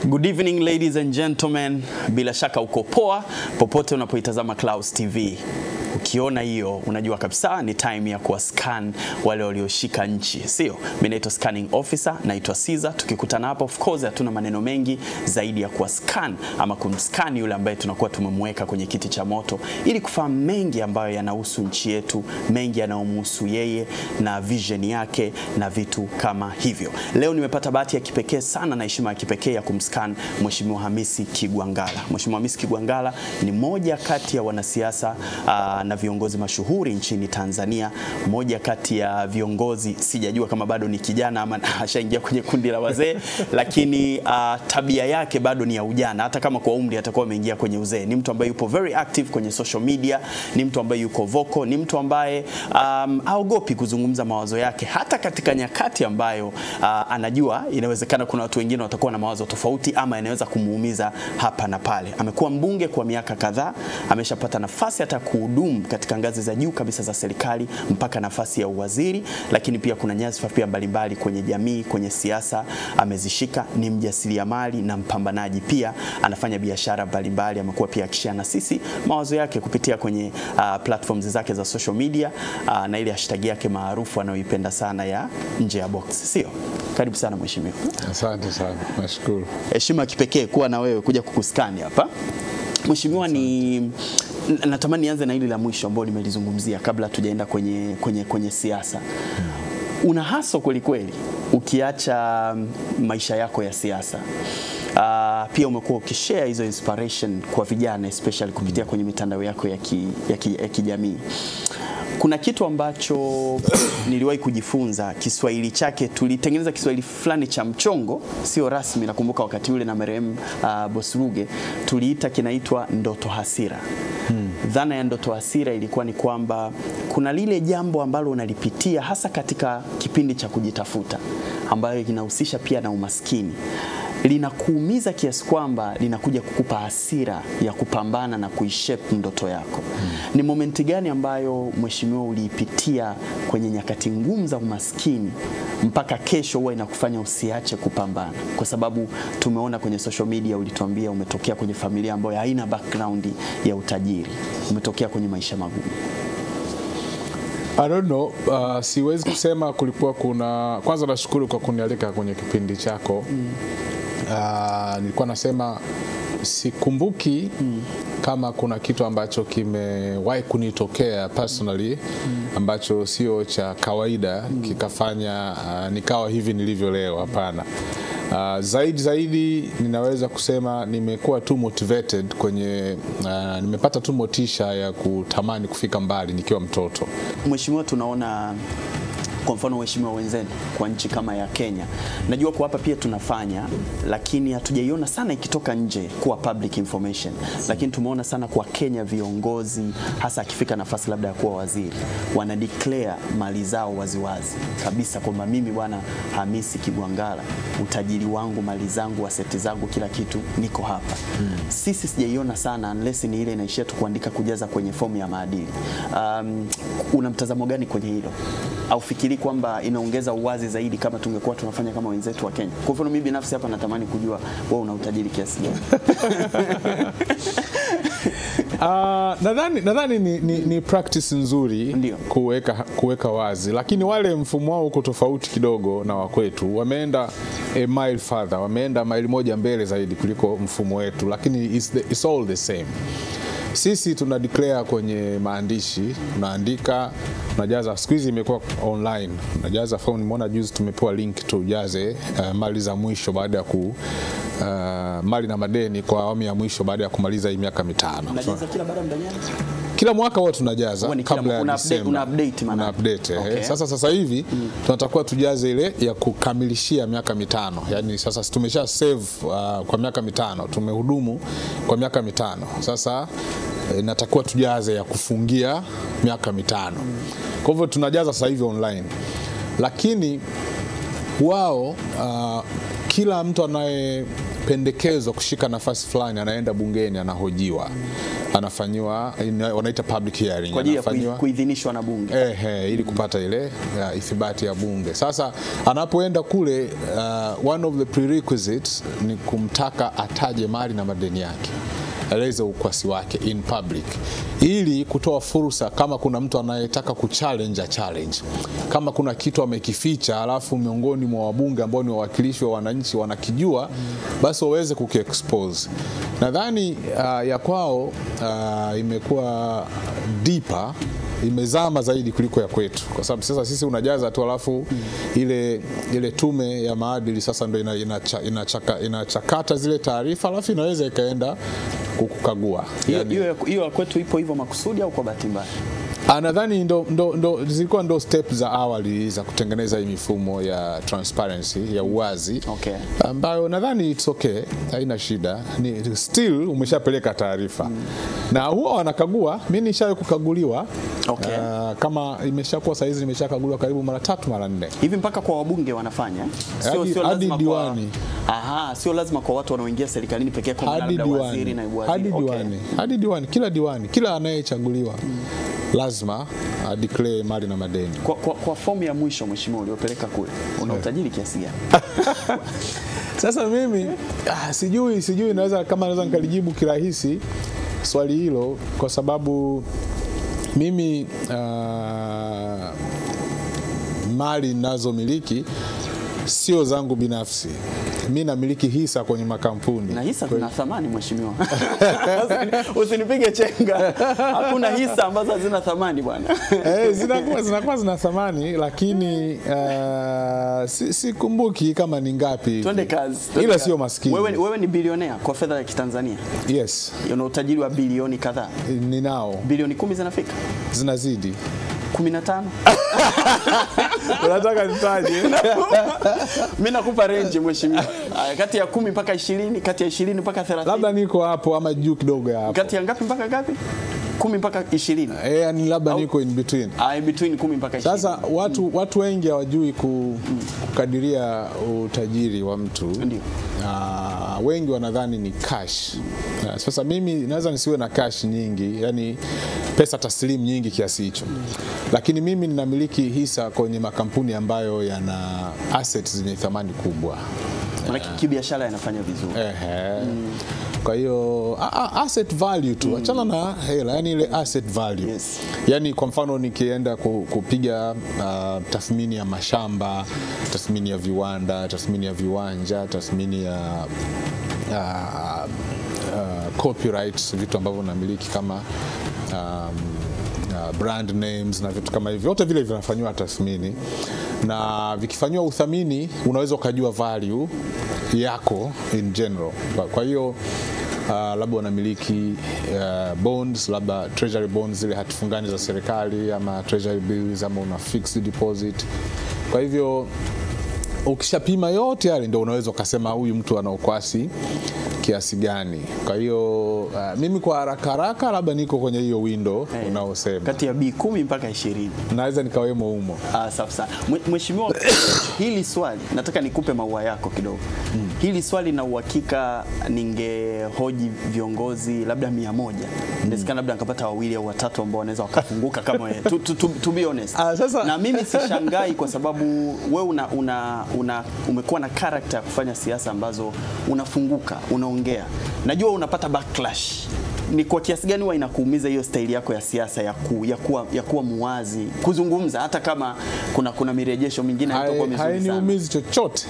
Good evening ladies and gentlemen, bila shaka uko poa popote unapoitazama Clouds TV. Ukiona hiyo unajua kabisa ni time ya kuwascan wale walioshika nchi, sio? Mimi naitwa scanning officer, naitwa Caesar. Tukikutana hapa of course hatuna maneno mengi zaidi ya kuwascan ama kumscan yule ambaye tunakuwa tumemweka kwenye kiti cha moto ili kufahamu mengi ambayo yanahusu nchi yetu, mengi yanayomhusu yeye na vision yake na vitu kama hivyo. Leo nimepata bahati ya kipekee sana na heshima ya kipekee ya kumscan Mheshimiwa Hamisi Kigwangalla. Mheshimiwa Hamisi Kigwangalla ni moja kati ya wanasiasa na viongozi mashuhuri nchini Tanzania, moja kati ya viongozi, sijajua kama bado ni kijana ama ashaingia kwenye kundi la wazee, lakini tabia yake bado ni ya ujana, hata kama kwa umri atakuwa ameingia kwenye uzee. Ni mtu ambaye yupo very active kwenye social media, ni mtu ambaye yuko vocal, ni mtu ambaye haogopi kuzungumza mawazo yake hata katika nyakati ambayo anajua inawezekana kuna watu wengine watakuwa na mawazo tofauti ama inaweza kumuumiza hapa na pale. Amekuwa mbunge kwa miaka kadhaa, ameshapata nafasi hata kuhudumu katika ngazi za juu kabisa za serikali mpaka nafasi ya uwaziri, lakini pia kuna nyadhifa pia mbalimbali kwenye jamii, kwenye siasa amezishika. Ni mjasiriamali na mpambanaji pia, anafanya biashara mbalimbali. Amekuwa pia akishare na sisi mawazo yake kupitia kwenye platforms zake za social media na ile hashtag yake maarufu anayoipenda sana ya nje ya box, sio? Karibu sana mheshimiwa. Asante sana, nashukuru. Heshima kipekee kuwa na wewe kuja kukuskani hapa. Mheshimiwa, ni natamani nianze na hili la mwisho ambalo nimelizungumzia kabla tujaenda kwenye siasa. Una haso kweli kweli ukiacha maisha yako ya siasa. Pia umekuwa ukishare hizo inspiration kwa vijana especially kupitia kwenye mitandao yako ya kijamii. Kuna kitu ambacho niliwahi kujifunza, Kiswahili chake tulitengeneza Kiswahili fulani cha mchongo, sio rasmi. Nakumbuka wakati ule na marehemu Boss Ruge tuliita kinaitwa ndoto hasira. Dhana ya ndoto hasira ilikuwa ni kwamba kuna lile jambo ambalo unalipitia hasa katika kipindi cha kujitafuta ambayo inahusisha pia na umaskini, linakuumiza kiasi kwamba linakuja kukupa hasira ya kupambana na kuishape ndoto yako. Ni momenti gani ambayo mheshimiwa uliipitia kwenye nyakati ngumu za umaskini mpaka kesho huwa inakufanya usiache kupambana? Kwa sababu tumeona kwenye social media ulituambia umetokea kwenye familia ambayo haina background ya utajiri, umetokea kwenye maisha magumu. I don't know, siwezi kusema kulikuwa kuna. Kwanza nashukuru kwa kunialika kwenye kipindi chako. Nilikuwa nasema sikumbuki kama kuna kitu ambacho kimewahi kunitokea personally ambacho sio cha kawaida kikafanya nikawa hivi nilivyo leo. Hapana. Zaidi ninaweza kusema nimekuwa tu motivated kwenye nimepata tu motisha ya kutamani kufika mbali nikiwa mtoto. Mheshimiwa, tunaona kwa mfano waheshimiwa wenzenu kwa nchi kama ya Kenya, najua kwa hapa pia tunafanya, lakini hatujaiona sana ikitoka nje kuwa public information. Lakini tumeona sana kwa Kenya viongozi, hasa akifika nafasi labda ya kuwa waziri, wana declare mali zao waziwazi kabisa kwamba mimi bwana Hamisi Kigwangalla, utajiri wangu, mali zangu, asset zangu, kila kitu niko hapa. Sisi sijaiona sana unless ni ile inaishia tu kuandika, kujaza kwenye fomu ya maadili. Una mtazamo gani kwenye hilo? Au fikiri kwamba inaongeza uwazi zaidi kama tungekuwa tunafanya kama wenzetu wa Kenya? Kwa mfano mimi binafsi hapa natamani kujua wewe una utajiri kiasi gani? Nadhani ni practice nzuri kuweka wazi, lakini wale mfumo wao uko tofauti kidogo na wa kwetu. Wameenda a mile further, wameenda mile moja mbele zaidi kuliko mfumo wetu, lakini it's all the same. Sisi tuna declare kwenye maandishi, unaandika, unajaza. Siku hizi imekuwa online, unajaza form. Nimeona juzi tumepewa link tujaze mali za mwisho baada ya mali na madeni kwa awamu ya mwisho baada ya kumaliza hii miaka 5. Unajaza kila baada ya muda gani? Kila mwaka huwa tunajaza kabla ya Disemba. Una update. Okay. Sasa hivi tunatakiwa tujaze ile ya kukamilishia miaka 5. Yaani sasa tumesha save kwa miaka 5, tumehudumu kwa miaka 5. Sasa natakiwa tujaze ya kufungia miaka 5. Kwa hivyo tunajaza sasa hivi online. Lakini wao kila mtu anayependekezwa kushika nafasi fulani anaenda bungeni, anahojiwa. anafanywa wanaita public hearing, kwa ajili ya kuidhinishwa na bunge, ili kupata ile ithibati ya bunge. Sasa anapoenda kule, one of the prerequisites ni kumtaka ataje mali na madeni yake, eleze ukwasi wake in public, ili kutoa fursa kama kuna mtu anayetaka kuchallenge challenge. Kama kuna kitu amekificha alafu miongoni mwa wabunge ambao ni wawakilishi wa wananchi wanakijua, basi waweze kukiexpose. Nadhani ya kwao imekuwa deeper, imezama zaidi kuliko ya kwetu, kwa sababu sasa sisi unajaza tu alafu ile tume ya maadili sasa ndio inachakata zile taarifa alafu inaweza ikaenda kukagua. Hiyo kwetu ipo hivyo makusudi au kwa bahati mbaya? Nadhani zilikuwa ndo step za awali za kutengeneza hii mifumo ya transparency, ya uwazi, ambayo nadhani it's okay, haina shida. Ni still umeshapeleka taarifa na huwa wanakagua. Mimi nishawahi kukaguliwa, kama imeshakuwa saizi nimeshakaguliwa karibu mara 3 mara 4 hivi, mpaka kwa wabunge wanafanya, sio lazima diwani. Sio lazima kwa watu wanaoingia serikalini pekee, kwa labda waziri na naibu waziri, hadi diwani, kila anayechaguliwa lazima declare mali na madeni. Kwa fomu ya mwisho mheshimiwa uliopeleka kule, una utajiri kiasi gani? Sasa mimi sijui naweza nikalijibu kirahisi swali hilo, kwa sababu mimi mali ninazomiliki sio zangu binafsi. Mimi namiliki hisa kwenye makampuni. Na hisa zina thamani mheshimiwa. Usinipige chenga. Hakuna hisa ambazo hazina thamani bwana. Zinakuwa zina thamani, lakini sikumbuki kama ni ngapi. Twende kazi. Ila sio maskini. Wewe ni bilionea kwa fedha ya Kitanzania? Yes. Una utajiri wa bilioni kadhaa? Ninao. Bilioni 10 zinafika? Zinazidi. 15? Unataka nitaje? Mimi nakupa range mheshimiwa. Kati ya 10 mpaka 20, kati ya 20 mpaka 30. Labda niko hapo ama juu kidogo hapo. Kati ya ngapi mpaka ngapi? 10 mpaka 20. Yani labda niko in between. In between 10 mpaka 20. Sasa watu wengi hawajui kukadiria utajiri wa mtu. Ndio. Wengi wanadhani ni cash. Sasa mimi naweza nisiwe na cash nyingi, yani pesa taslimu nyingi kiasi hicho. Lakini mimi ninamiliki hisa kwenye makampuni ambayo yana assets zenye thamani kubwa. Maana kibiashara yanafanya vizuri. Kwa hiyo asset value tu, achana na hela, yani ile asset value. Yes. Yani kwa mfano nikienda kupiga tathmini ya mashamba, tathmini ya viwanda, tathmini ya viwanja, tathmini ya copyrights, vitu ambavyo namiliki kama brand names na vitu kama hivyo, vyote vile vinafanywa tathmini, na vikifanywa uthamini unaweza ukajua value yako in general. Kwa hiyo labda unamiliki bonds, labda treasury bonds, zile hati fungani za serikali, ama treasury bills, ama una fixed deposit. Kwa hivyo ukishapima yote yale ndio unaweza ukasema huyu mtu ana ukwasi kiasi gani. Kwa hiyo mimi kwa haraka labda niko kwenye hiyo window unaosema kati ya B10 mpaka 20. Naweza nikawemo humo. Safi sana. Mheshimiwa, hili swali nataka nikupe maua yako kidogo. Hili swali na uhakika ningehoji viongozi labda 100. Inawezekana labda nikapata 2 au 3 ambao wanaweza wakafunguka kama wewe. To be honest. Na mimi sishangai kwa sababu wewe umekuwa na character ya kufanya siasa ambazo unafunguka, unaongea. Najua unapata backlash. Ni kwa kiasi gani huwa inakuumiza hiyo style yako ya siasa ya kuwa muwazi, kuzungumza hata kama kuna mirejesho mingine haitakuwa mizuri sana? Hainiumizi chochote.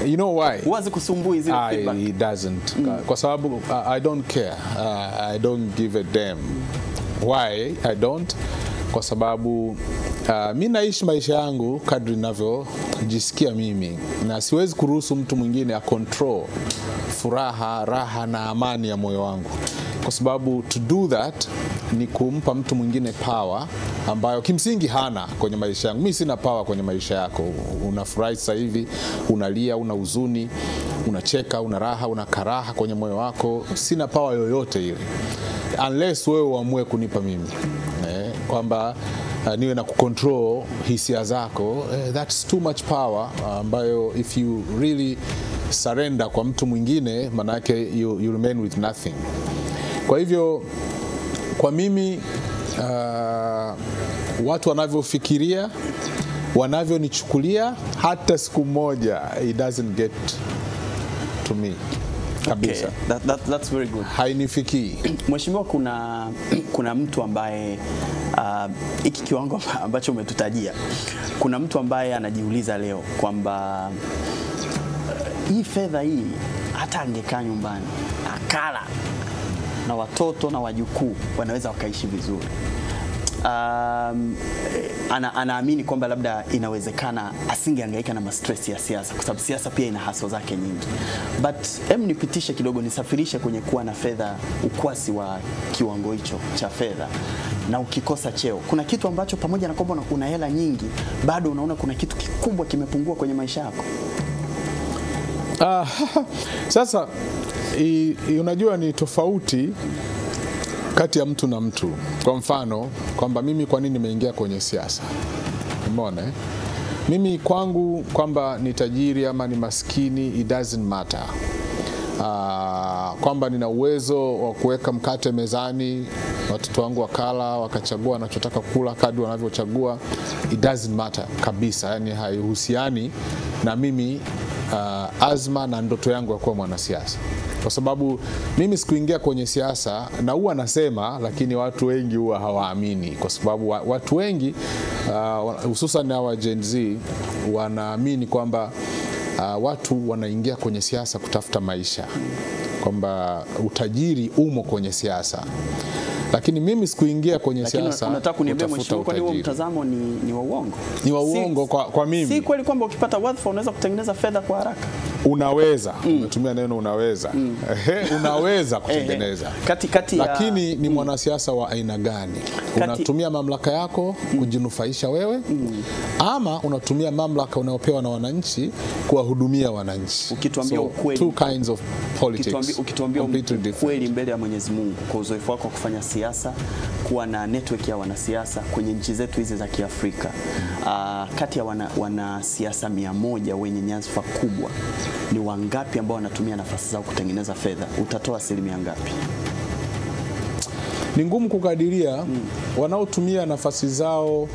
You know why? Huwezi kusumbui zile feedback. It doesn't. Kwa sababu I don't care. I don't give a damn. Why I don't? Kwa sababu mimi naishi maisha yangu kadri ninavyojisikia mimi, na siwezi kuruhusu mtu mwingine a control furaha, raha na amani ya moyo wangu, kwa sababu to do that ni kumpa mtu mwingine power ambayo kimsingi hana kwenye maisha yangu. Mimi sina power kwenye maisha yako. Unafurahi sasa hivi, unalia, una huzuni, unacheka, una raha, una karaha kwenye moyo wako. Sina power yoyote ile unless wewe uamue kunipa mimi kwamba niwe na kucontrol hisia zako. That's too much power, ambayo if you really surrender kwa mtu mwingine, manake you remain with nothing. Kwa hivyo kwa mimi watu wanavyofikiria, wanavyonichukulia, hata siku moja it doesn't get to me kabisa. Okay. That's very good. Hainifikii. Mheshimiwa, kuna mtu ambaye hiki kiwango ambacho umetutajia, kuna mtu ambaye anajiuliza leo kwamba hii fedha hii hata angekaa nyumbani akala na watoto na wajukuu wanaweza wakaishi vizuri. Anaamini kwamba labda inawezekana asingehangaika na stress ya siasa, kwa sababu siasa pia ina haso zake nyingi. But nipitishe kidogo, nisafirishe kwenye kuwa na fedha, ukwasi wa kiwango hicho cha fedha na ukikosa cheo. Kuna kitu ambacho pamoja na kwamba una hela nyingi, bado unaona kuna kitu kikubwa kimepungua kwenye maisha yako. Sasa unajua ni tofauti kati ya mtu na mtu. Kwa mfano kwamba mimi kwa nini nimeingia kwenye siasa, umeona mimi kwangu kwamba ni tajiri ama ni maskini, it doesn't matter. Kwamba nina uwezo wa kuweka mkate mezani, watoto wangu wakala wakachagua wanachotaka kula kadri wanavyochagua, it doesn't matter kabisa. Yani haihusiani na mimi azma na ndoto yangu ya kuwa mwanasiasa. Kwa sababu mimi sikuingia kwenye siasa, na huwa nasema, lakini watu wengi huwa hawaamini, kwa sababu watu wengi hususan na wa Gen Z wanaamini kwamba watu wanaingia kwenye siasa kutafuta maisha, kwamba utajiri umo kwenye siasa. Lakini mimi sikuingia kwenye siasa. Unataka kuniambia mheshimiwa, kwa hiyo mtazamo ni wa uongo? Ni wa uongo kwa mimi. Si kweli kwamba ukipata wadhifa unaweza kutengeneza fedha kwa haraka? Unaweza, umetumia neno unaweza. Unaweza kutengeneza. Lakini ni mwanasiasa wa aina gani? Unatumia mamlaka yako kujinufaisha wewe, ama unatumia mamlaka unayopewa na wananchi kuwahudumia wananchi? Ukituambia ukweli, two kinds of politics. Ukituambia ukweli mbele ya Mwenyezi Mungu, kwa uzoefu wako kufanya siasa, kuwa na network ya wanasiasa kwenye nchi zetu hizi za Kiafrika, kati ya wanasiasa 100 wenye nyadhifa kubwa, ni wangapi ambao wanatumia nafasi zao kutengeneza fedha? Utatoa asilimia ngapi? Ni ngumu kukadiria. Wanaotumia nafasi zao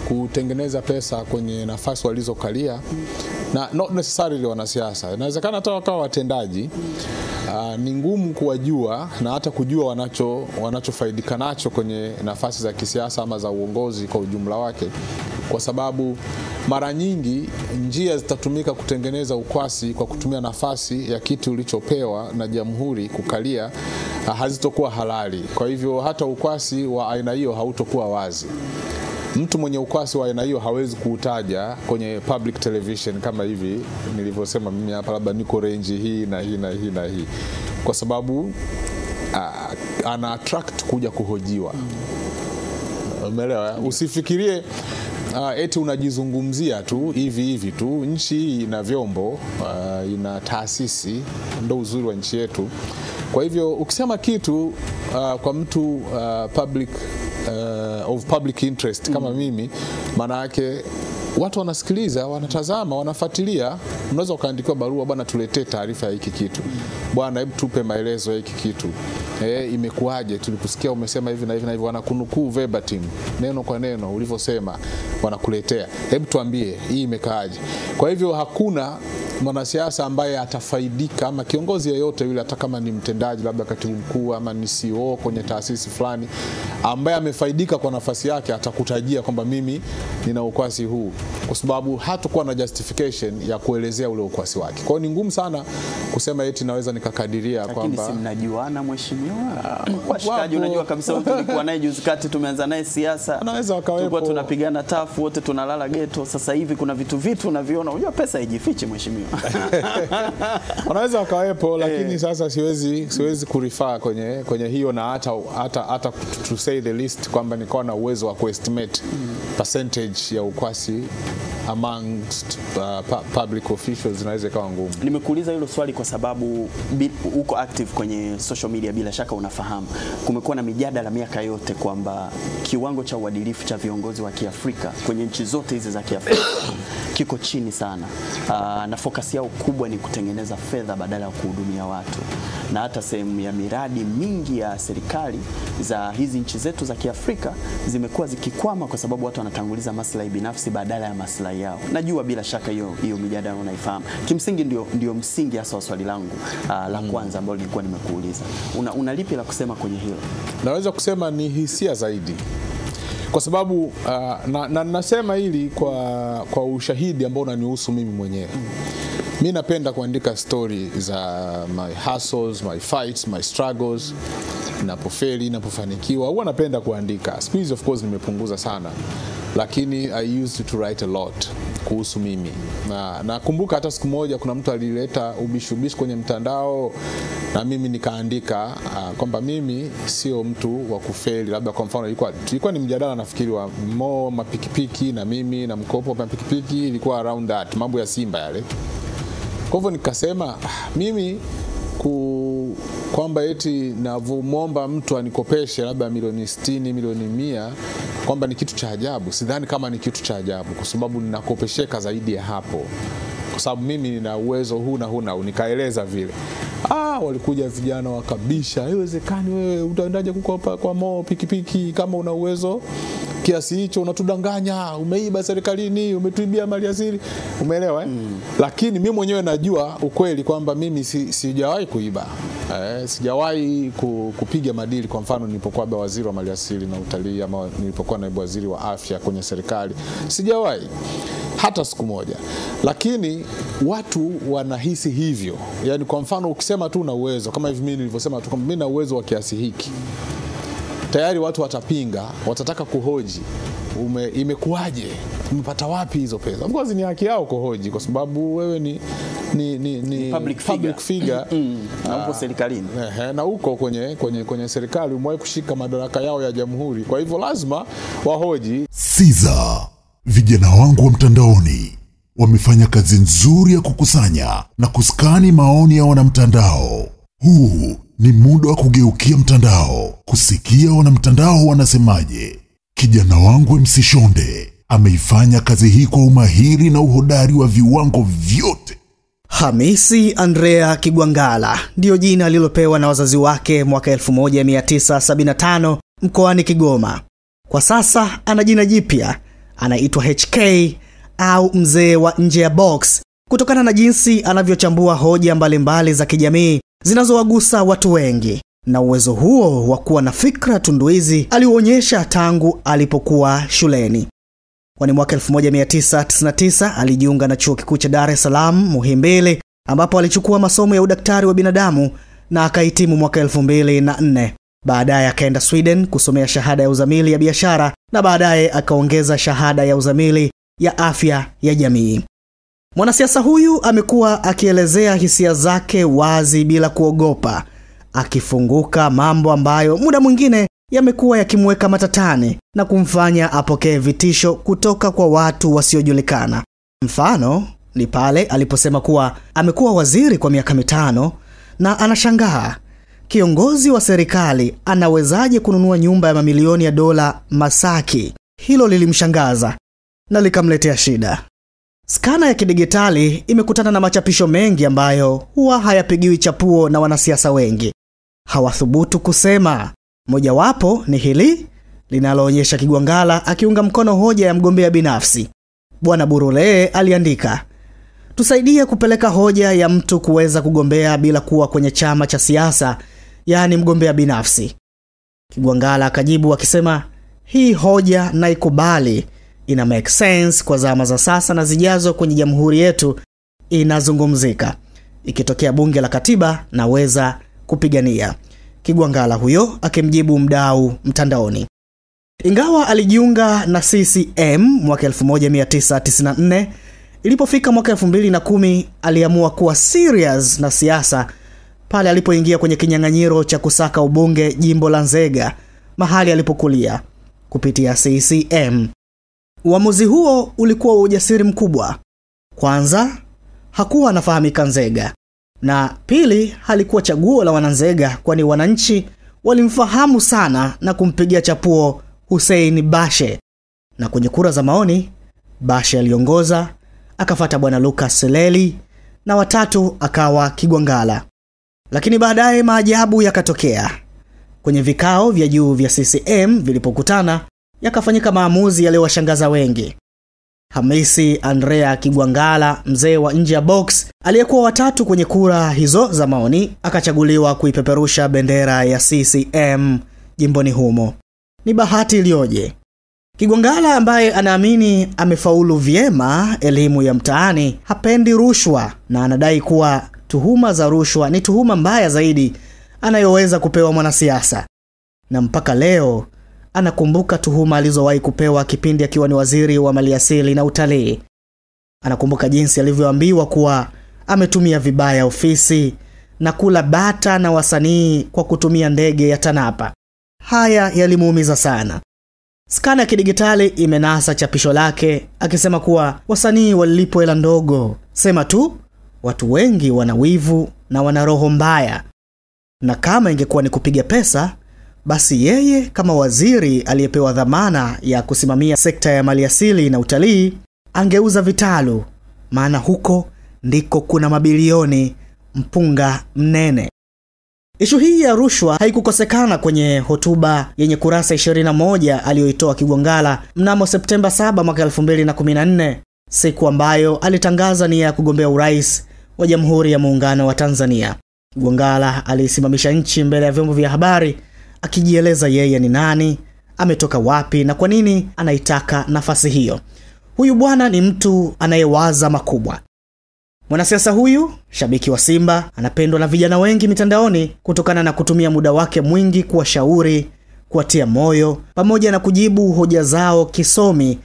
kutengeneza pesa kwenye nafasi walizokalia, na not necessarily wanasiasa, inawezekana hata wakawa watendaji. Ni ngumu kuwajua na hata kujua wanachofaidika nacho kwenye nafasi za kisiasa ama za uongozi kwa ujumla wake, kwa sababu mara nyingi njia zitatumika kutengeneza ukwasi kwa kutumia nafasi ya kiti ulichopewa na jamhuri kukalia hazitokuwa halali. Kwa hivyo hata ukwasi wa aina hiyo hautokuwa wazi. Mtu mwenye ukwasi wa aina hiyo hawezi kuutaja kwenye public television kama hivi nilivyosema mimi hapa, labda niko range hii na hii na hii na hii, kwa sababu ana attract kuja kuhojiwa. Umeelewa? Usifikirie eti unajizungumzia tu hivi tu. Nchi ina vyombo, ina taasisi, ndio uzuri wa nchi yetu. Kwa hivyo ukisema kitu kwa mtu of public interest kama mimi, maana yake watu wanasikiliza, wanatazama, wanafuatilia. Unaweza ukaandikiwa barua, bwana tuletee taarifa ya hiki kitu, bwana hebu tupe maelezo ya hiki kitu, imekuaje, tulikusikia umesema hivi na hivi na hivi, wanakunukuu verbatim, neno kwa neno ulivyosema wanakuletea, hebu tuambie hii imekaaje. Kwa hivyo hakuna mwanasiasa ambaye atafaidika, ama kiongozi yeyote yule, hata kama ni mtendaji, labda katibu mkuu ama ni CEO kwenye taasisi fulani, ambaye amefaidika kwa nafasi yake, atakutajia kwamba mimi nina ukwasi huu, kwa sababu hatakuwa na justification ya kuelezea ule ukwasi wake. Kwa hiyo ni ngumu sana kusema eti naweza nikakadiria kwamba. Lakini si mnajuana mheshimiwa? Washikaji, unajua kabisa mtu tulikuwa naye juzi kati, tumeanza naye siasa, anaweza wakawepo, tulikuwa tunapigana tafu wote, tunalala ghetto. Sasa hivi kuna vitu unaviona, unajua pesa haijifichi mheshimiwa. Wanaweza wakawepo, lakini sasa siwezi kurifaa kwenye hiyo, na hata to say the least kwamba niko na uwezo wa kuestimate percentage ya ukwasi amongst public officials, inaweza kawa ngumu. Nimekuuliza hilo swali kwa sababu uko active kwenye social media, bila shaka unafahamu kumekuwa na mijadala miaka yote kwamba kiwango cha uadilifu cha viongozi wa Kiafrika kwenye nchi zote hizi za Kiafrika kiko chini sana. Na focus yao kubwa ni kutengeneza fedha badala ya kuhudumia watu. Na hata sehemu ya miradi mingi ya serikali za hizi nchi zetu za Kiafrika zimekuwa zikikwama kwa sababu watu wanatanguliza maslahi binafsi badala ya maslahi yao. Najua bila shaka hiyo mijadala unaifahamu. Kimsingi ndio msingi hasa wa swali langu la kwanza ambalo nilikuwa nimekuuliza. Una lipi la kusema kwenye hilo? Naweza kusema ni hisia zaidi. Kwa sababu nasema hili kwa ushahidi ambao unanihusu mimi mwenyewe. Mimi napenda kuandika story za my hustles, my fights, my struggles. Ninapofeli, ninapofanikiwa, huwa napenda kuandika. Siku hizi of course nimepunguza sana. Lakini I used to write a lot kuhusu mimi. Na kumbuka hata siku moja kuna mtu alileta ubishi kwenye mtandao na mimi nikaandika kwamba mimi sio mtu wa kufeli. Labda kwa mfano ilikuwa ni mjadala nafikiri wa mapikipiki na mimi na mkopo wa mapikipiki, ilikuwa around that mambo ya Simba yale. Kwa hivyo nikasema mimi kwamba eti navumomba mtu anikopeshe labda milioni 60, milioni 100 kwamba ni kitu cha ajabu. Sidhani kama ni kitu cha ajabu kwa sababu ninakopesheka zaidi ya hapo. Kwa sababu mimi nina uwezo huu na huu na nikaeleza vile. Walikuja vijana wakabisha, haiwezekani wewe utaendaje kukopa kwa pikipiki kama una uwezo kiasi hicho, unatudanganya, umeiba serikalini, umetuibia mali asili. Umeelewa Lakini mimi mwenyewe najua ukweli kwamba mimi sijawahi kuiba. Sijawahi kupiga madili. Kwa mfano nilipokuwa waziri wa mali asili na utalii ama nilipokuwa naibu waziri wa afya kwenye serikali, sijawahi hata siku moja. Lakini watu wanahisi hivyo. Yaani kwa mfano ukisema tu una uwezo, kama hivi mimi nilivyosema tu kwamba mimi na uwezo wa kiasi hiki, tayari watu watapinga, watataka kuhoji imekuaje, umepata wapi hizo pesa. Of course ni haki yao kuhoji kwa sababu wewe ni public figure na uko serikalini. Na uko kwenye serikali, umewahi kushika madaraka yao ya jamhuri. Kwa hivyo lazima wahoji. Siza, vijana wangu wa mtandaoni wamefanya kazi nzuri ya kukusanya na kuskani maoni ya wanamtandao. Huu ni muda wa kugeukia mtandao, kusikia wanamtandao wanasemaje. Kijana wangu MC Shonde ameifanya kazi hii kwa umahiri na uhodari wa viwango vyote. Hamisi Andrea Kigwangalla ndio jina alilopewa na wazazi wake mwaka 1975 mkoani Kigoma. Kwa sasa ana jina jipya, anaitwa HK au mzee wa nje ya box, kutokana na jinsi anavyochambua hoja mbalimbali za kijamii zinazowagusa watu wengi, na uwezo huo wa kuwa na fikra tunduizi aliuonyesha tangu alipokuwa shuleni. Kwani mwaka 1999 alijiunga na chuo kikuu cha Dar es Salaam Muhimbili, ambapo alichukua masomo ya udaktari wa binadamu na akahitimu mwaka 2004. Baadaye akaenda Sweden kusomea shahada ya uzamili ya biashara na baadaye akaongeza shahada ya uzamili ya afya ya jamii. Mwanasiasa huyu amekuwa akielezea hisia zake wazi bila kuogopa, akifunguka mambo ambayo muda mwingine yamekuwa yakimweka matatani na kumfanya apokee vitisho kutoka kwa watu wasiojulikana. Mfano ni pale aliposema kuwa amekuwa waziri kwa miaka 5 na anashangaa kiongozi wa serikali anawezaje kununua nyumba ya mamilioni ya dola Masaki. Hilo lilimshangaza na likamletea shida. Skana ya kidigitali imekutana na machapisho mengi ambayo huwa hayapigiwi chapuo na wanasiasa wengi. Hawathubutu kusema. Mojawapo ni hili linaloonyesha Kigwangalla akiunga mkono hoja ya mgombea binafsi. Bwana Burule aliandika, "Tusaidie kupeleka hoja ya mtu kuweza kugombea bila kuwa kwenye chama cha siasa, yani mgombea binafsi." Kigwangalla akajibu akisema, "Hii hoja naikubali, ina make sense kwa zama za sasa na zijazo kwenye jamhuri yetu inazungumzika. Ikitokea bunge la katiba naweza kupigania." Kigwangalla huyo akimjibu mdau mtandaoni. Ingawa alijiunga na CCM mwaka 1994, ilipofika mwaka 2010 aliamua kuwa serious na siasa pale alipoingia kwenye kinyang'anyiro cha kusaka ubunge jimbo la Nzega, mahali alipokulia, kupitia CCM. Uamuzi huo ulikuwa wa ujasiri mkubwa. Kwanza, hakuwa anafahamika Nzega, na pili, halikuwa chaguo la wananzega kwani wananchi walimfahamu sana na kumpigia chapuo Hussein Bashe. Na kwenye kura za maoni, Bashe aliongoza akafata bwana Lucas Seleli na watatu akawa Kigwangalla. Lakini baadaye maajabu yakatokea. Kwenye vikao vya juu vya CCM vilipokutana, yakafanyika maamuzi yaliyowashangaza wengi. Hamisi Andrea Kigwangalla, mzee wa nje ya box, aliyekuwa watatu kwenye kura hizo za maoni, akachaguliwa kuipeperusha bendera ya CCM jimboni humo. Ni bahati iliyoje. Kigwangalla ambaye anaamini amefaulu vyema elimu ya mtaani, hapendi rushwa na anadai kuwa tuhuma za rushwa ni tuhuma mbaya zaidi anayoweza kupewa mwanasiasa. Na mpaka leo anakumbuka tuhuma alizowahi kupewa kipindi akiwa ni waziri wa maliasili na utalii. Anakumbuka jinsi alivyoambiwa kuwa ametumia vibaya ofisi na kula bata na wasanii kwa kutumia ndege ya TANAPA. Haya yalimuumiza sana. Skana ya Kidigitali imenasa chapisho lake akisema kuwa wasanii walilipwa hela ndogo. Sema tu watu wengi wana wivu na wana roho mbaya. Na kama ingekuwa ni kupiga pesa, basi yeye kama waziri aliyepewa dhamana ya kusimamia sekta ya maliasili na utalii angeuza vitalu, maana huko ndiko kuna mabilioni mpunga mnene. Ishu hii ya rushwa haikukosekana kwenye hotuba yenye kurasa 21 aliyoitoa Kigwangalla mnamo Septemba 7 mwaka 2014, siku ambayo alitangaza nia ya kugombea urais wa Jamhuri ya Muungano wa Tanzania. Kigwangalla alisimamisha nchi mbele ya vyombo vya habari akijieleza yeye ni nani, ametoka wapi na kwa nini anaitaka nafasi hiyo. Huyu bwana ni mtu anayewaza makubwa. Mwanasiasa huyu, shabiki wa Simba, anapendwa na vijana wengi mitandaoni kutokana na kutumia muda wake mwingi kuwashauri, kuwatia moyo, pamoja na kujibu hoja zao kisomi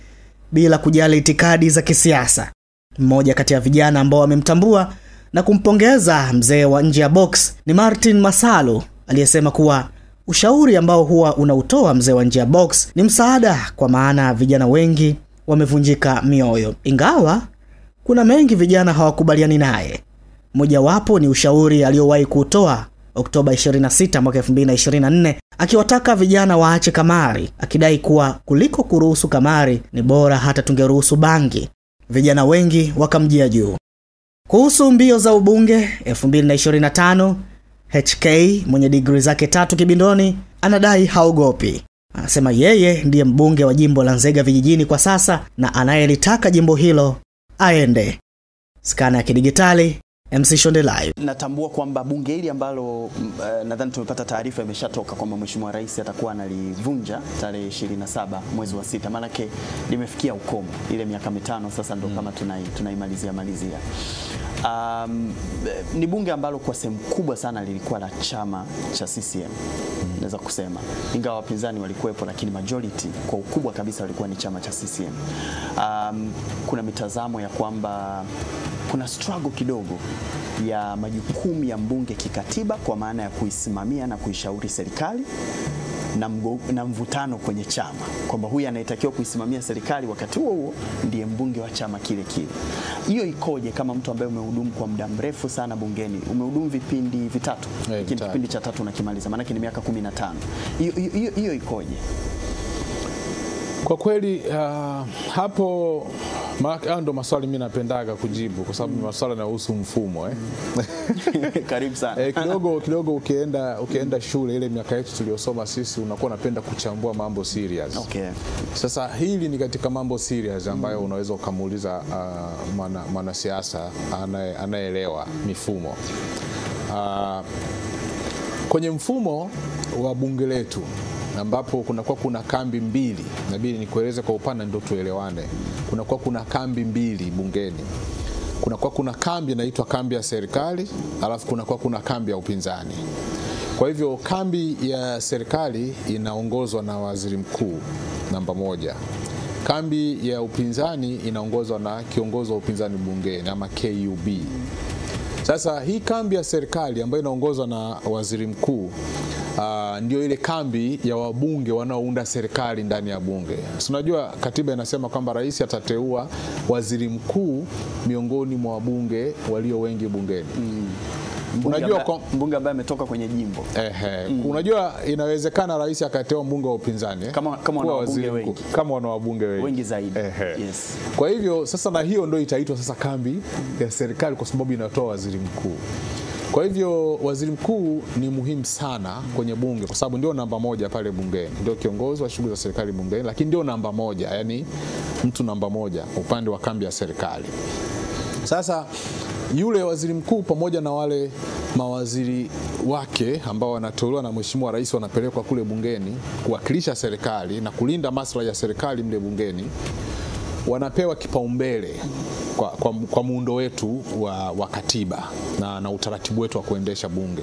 bila kujali itikadi za kisiasa. Mmoja kati ya vijana ambao wamemtambua na kumpongeza mzee wa nje ya box ni Martin Masalu, aliyesema kuwa ushauri ambao huwa unautoa mzee wa nje ya box ni msaada, kwa maana vijana wengi wamevunjika mioyo. Ingawa kuna mengi vijana hawakubaliani naye. Moja wapo ni ushauri aliowahi kutoa Oktoba 26 mwaka 2024 akiwataka vijana waache kamari, akidai kuwa kuliko kuruhusu kamari ni bora hata tungeruhusu bangi. Vijana wengi wakamjia juu. Kuhusu mbio za ubunge 2025, HK mwenye degree zake 3 kibindoni anadai haogopi. Anasema yeye ndiye mbunge wa jimbo la Nzega vijijini kwa sasa na anayelitaka jimbo hilo aende. Skana ya Kidigitali, MC Shonde Live. Natambua kwamba bunge hili ambalo nadhani tumepata taarifa imeshatoka kwamba Mheshimiwa Rais atakuwa analivunja tarehe 27 mwezi wa 6. Maana yake limefikia ukomo. Ile miaka 5 sasa ndo kama tunaimalizia. Ni bunge ambalo kwa sehemu kubwa sana lilikuwa la chama cha CCM. Naweza kusema ingawa wapinzani walikuwepo, lakini majority kwa ukubwa kabisa walikuwa ni chama cha CCM. Kuna mitazamo ya kwamba kuna struggle kidogo ya majukumu ya mbunge kikatiba, kwa maana ya kuisimamia na kuishauri serikali, na mvutano kwenye chama kwamba huyu anayetakiwa kuisimamia serikali wakati huo ndiye mbunge wa chama kile kile. Hiyo ikoje kama mtu ambaye umehudumu kwa muda mrefu sana bungeni? Umehudumu vipindi vitatu. Kipindi cha 3 unakimaliza, maana yake ni miaka 15. Hiyo ikoje? Kwa kweli hapo ndo maswali mimi napendaga kujibu kwa sababu maswali yanahusu mfumo Karibu sana. Kidogo ukienda shule ile miaka yetu tuliyosoma sisi, unakuwa unapenda kuchambua mambo serious. Okay. Sasa hili ni katika mambo serious ambayo unaweza ukamuuliza mwanasiasa anayeelewa mifumo. Kwenye mfumo wa bunge letu ambapo kuna kambi mbili, nabidi nikueleze kwa upana ndio tuelewane. Kuna kambi mbili bungeni. Kuna kambi inaitwa kambi ya serikali, alafu kuna kambi ya upinzani. Kwa hivyo kambi ya serikali inaongozwa na waziri mkuu namba 1. Kambi ya upinzani inaongozwa na kiongozi wa upinzani bungeni ama KUB. Sasa hii kambi ya serikali ambayo inaongozwa na waziri mkuu ndio ile kambi ya wabunge wanaounda serikali ndani ya bunge. Unajua katiba inasema kwamba rais atateua waziri mkuu miongoni mwa wabunge walio wengi bungeni. Unajua mbunge ambaye ametoka kwenye jimbo. Unajua inawezekana rais akateua mbunge wa upinzani kama wana wabunge wengi. Kama wana wabunge wengi zaidi. Yes. Kwa hivyo sasa na hiyo ndio itaitwa sasa kambi ya serikali kwa sababu inatoa waziri mkuu. Kwa hivyo waziri mkuu ni muhimu sana kwenye bunge kwa sababu ndio namba moja pale bungeni. Ndio kiongozi wa shughuli za serikali bungeni, lakini ndio namba moja, yani mtu namba moja upande wa kambi ya serikali. Sasa yule waziri mkuu pamoja na wale mawaziri wake ambao wanateuliwa na mheshimiwa rais wanapelekwa kule bungeni kuwakilisha serikali na kulinda maslahi ya serikali mle bungeni, wanapewa kipaumbele kwa muundo wetu wa katiba na utaratibu wetu wa kuendesha bunge.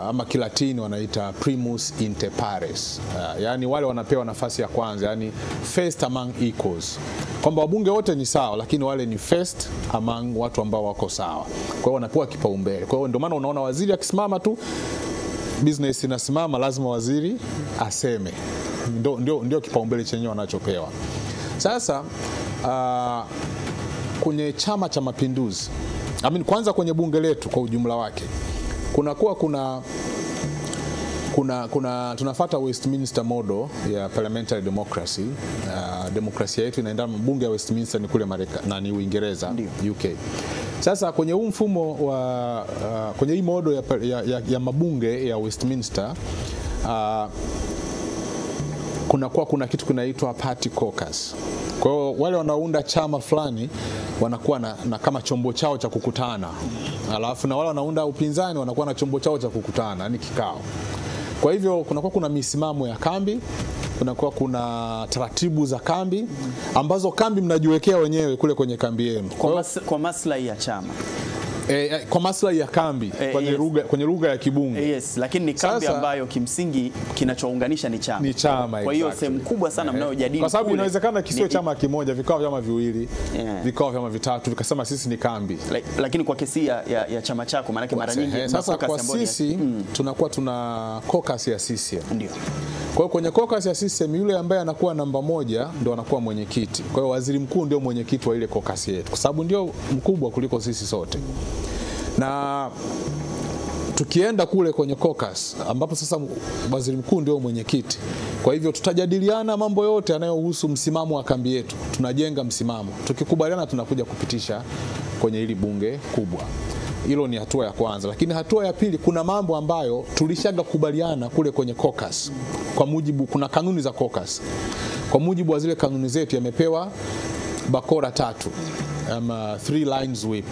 Ama Kilatini wanaita primus inter pares, yani wale wanapewa nafasi ya kwanza, yani first among equals, kwamba wabunge wote ni sawa lakini wale ni first among watu ambao wako sawa, kwa hiyo wanapewa kipaumbele. Kwa hiyo ndio maana unaona waziri akisimama tu business inasimama, lazima waziri aseme, ndio kipaumbele chenyewe wanachopewa. Sasa kwenye Chama cha Mapinduzi, kwanza kwenye bunge letu kwa ujumla wake tunafuata Westminster model ya parliamentary democracy. Demokrasia yetu inaendana, bunge ya Westminster ni kule Marekani, ni Uingereza, UK. Sasa kwenye huu mfumo wa kwenye hii model ya mabunge ya Westminster kuna kitu kinaitwa party caucus. Kwa hiyo wale wanaounda chama fulani wanakuwa na kama chombo chao cha kukutana. Alafu na wale wanaunda upinzani wanakuwa na chombo chao cha kukutana, yani kikao. Kwa hivyo kuna misimamo ya kambi, kuna taratibu za kambi ambazo kambi mnajiwekea wenyewe kule kwenye kambi yenu. Kwa maslahi ya chama. Kwa maslahi ya kambi kwenye lugha ya kibunge. Yes, lakini ni kambi ambayo kimsingi kinachounganisha ni chama. Ni chama. Kwa hiyo sehemu kubwa sana mnayojadili. Kwa sababu inawezekana kisio chama kimoja, vikao vyama viwili, vikao vyama vitatu, vikasema sisi ni kambi. Lakini kwa kesi ya chama chako maana yake mara nyingi sasa kwa sisi tunakuwa tuna caucus ya CCM. Ndio. Kwa hiyo kwenye caucus ya CCM yule ambaye anakuwa namba moja ndio anakuwa mwenyekiti. Kwa hiyo waziri mkuu ndio mwenyekiti wa ile caucus yetu kwa sababu ndio mkubwa kuliko sisi sote. Na tukienda kule kwenye caucus ambapo sasa waziri mkuu ndio mwenyekiti, kwa hivyo tutajadiliana mambo yote yanayohusu msimamo wa kambi yetu. Tunajenga msimamo, tukikubaliana tunakuja kupitisha kwenye hili bunge kubwa. Hilo ni hatua ya kwanza, lakini hatua ya pili kuna mambo ambayo tulishaga kubaliana kule kwenye caucus. Kwa mujibu kuna kanuni za caucus. Kwa mujibu wa zile kanuni zetu yamepewa bakora 3 ama 3 lines whip.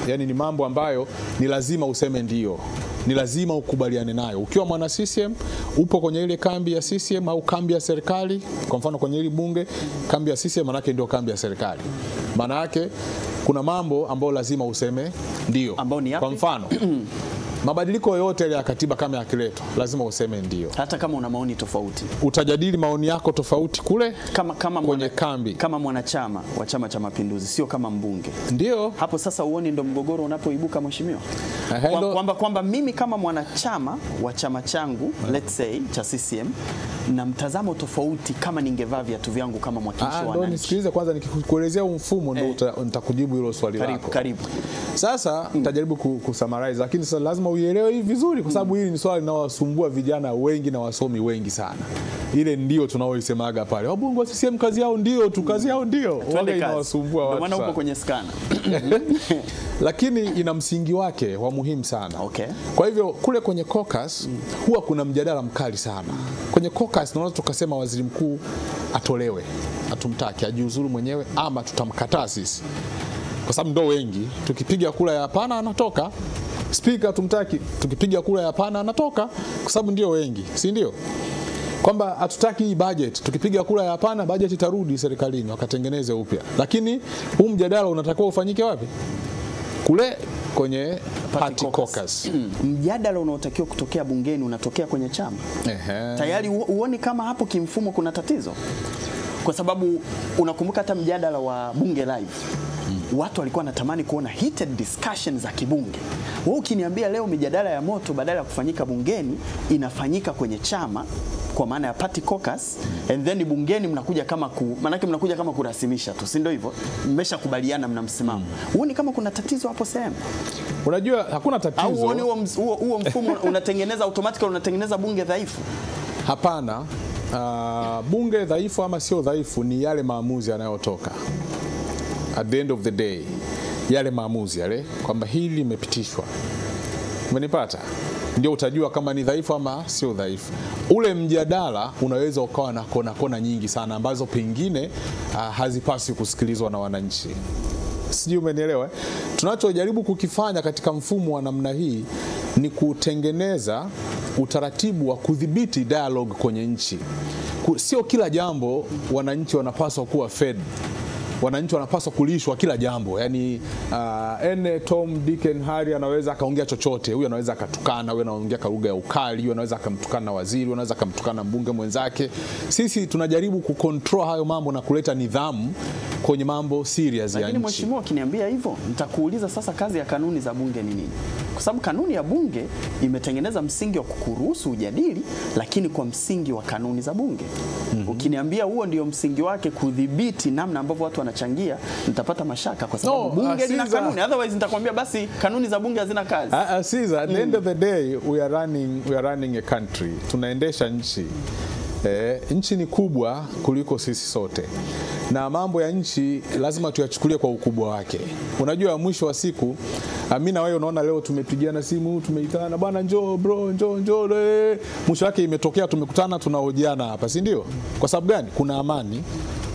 Yani ni mambo ambayo ni lazima useme ndio. Ni lazima ukubaliane nayo. Ukiwa mwana CCM, upo kwenye ile kambi ya CCM au kambi ya serikali, kwa mfano kwenye ile bunge, kambi ya CCM maana yake ndio kambi ya serikali. Maana yake kuna mambo ambayo lazima useme ndio. Kwa mfano mabadiliko yote ya katiba kama yakiletwa lazima useme ndio. Hata kama una maoni tofauti. Utajadili maoni yako tofauti kule kama kwenye kambi. Kama mwanachama wa Chama cha Mapinduzi, sio kama mbunge. Ndio. Hapo sasa uone ndo mgogoro unapoibuka mheshimiwa. Kwamba mimi kama mwanachama wa chama changu, let's say cha CCM, na mtazamo tofauti kama ningevaa viatu vyangu kama mwakilishi wa wananchi. Nisikilize kwanza nikikuelezea mfumo ndio nitakujibu hilo swali lako. Karibu. Sasa nitajaribu kusummarize, lakini sasa lazima uielewe hivi vizuri kwa sababu hili ni swali linalowasumbua vijana wengi na wasomi wengi sana. Ile ndio tunaoisemaga pale. Wabunge wa CCM kazi yao ndio tu, kazi yao ndio. Wale inawasumbua watu. Ndio maana uko kwenye skana. Lakini ina msingi wake wa muhimu sana. Okay. Kwa hivyo kule kwenye caucus huwa kuna mjadala mkali sana. Kwenye caucus tunaweza tukasema waziri mkuu atolewe, atumtaki, ajiuzuru mwenyewe ama tutamkataa sisi. Kwa sababu ndio wengi, tukipiga kura ya hapana anatoka. Speaker tumtaki, tukipiga kura ya hapana anatoka kwa sababu ndio wengi, si ndio? Kwamba hatutaki hii budget, tukipiga kura ya hapana budget itarudi serikalini wakatengeneze upya. Lakini huu mjadala unatakiwa ufanyike wapi? Kule kwenye party caucus. Mjadala unaotakiwa kutokea bungeni unatokea kwenye chama. Tayari uone kama hapo kimfumo kuna tatizo. Kwa sababu unakumbuka hata mjadala wa bunge live. watu walikuwa wanatamani kuona heated discussion za kibunge. Wewe ukiniambia leo mijadala ya moto badala ya kufanyika bungeni inafanyika kwenye chama kwa maana ya party caucus, and then bungeni mnakuja kama manake mnakuja kama kurasimisha tu, si ndio hivyo? Mmeshakubaliana mna msimamo. Huoni kama kuna tatizo hapo sehemu? Unajua hakuna tatizo. Au huoni huo mfumo unatengeneza automatically unatengeneza bunge dhaifu? Hapana. Bunge dhaifu ama sio dhaifu ni yale maamuzi yanayotoka. At the end of the day, yale maamuzi yale kwamba hili limepitishwa. Umenipata? Ndio utajua kama ni dhaifu ama sio dhaifu. Ule mjadala unaweza ukawa na kona nyingi sana ambazo pengine hazipaswi kusikilizwa na wananchi. Sijui umenielewa? Tunachojaribu kukifanya katika mfumo wa namna hii ni kutengeneza utaratibu wa kudhibiti dialogue kwenye nchi. Sio kila jambo wananchi wanapaswa kuwa fed. Wananchi wanapaswa kulishwa kila jambo. Yaani Tom, Dick and Harry anaweza akaongea chochote. Huyu anaweza akatukana, huyu anaongea lugha ya ukali, huyu anaweza akamtukana waziri, huyu anaweza akamtukana mbunge mwenzake. Sisi tunajaribu kucontrol hayo mambo na kuleta nidhamu kwenye mambo serious ya nchi. Lakini mheshimiwa ukiniambia hivyo, nitakuuliza sasa kazi ya kanuni za bunge ni nini? Kwa sababu kanuni ya bunge imetengeneza msingi wa kukuruhusu ujadili, lakini kwa msingi wa kanuni za bunge. Ukiniambia huo ndio msingi wake kudhibiti namna ambavyo watu wanachangia, nitapata mashaka kwa sababu bunge lina kanuni. Otherwise nitakwambia basi kanuni za bunge hazina kazi. Caesar, at the end of the day we are running a country. Tunaendesha nchi. Nchi ni kubwa kuliko sisi sote. Na mambo ya nchi lazima tuyachukulie kwa ukubwa wake. Unajua mwisho wa siku, mimi na wewe unaona leo tumepigiana simu, tumeitana, bwana njoo bro, njoo. Mwisho wake imetokea tumekutana tunahojiana hapa, si ndio? Kwa sababu gani? Kuna amani,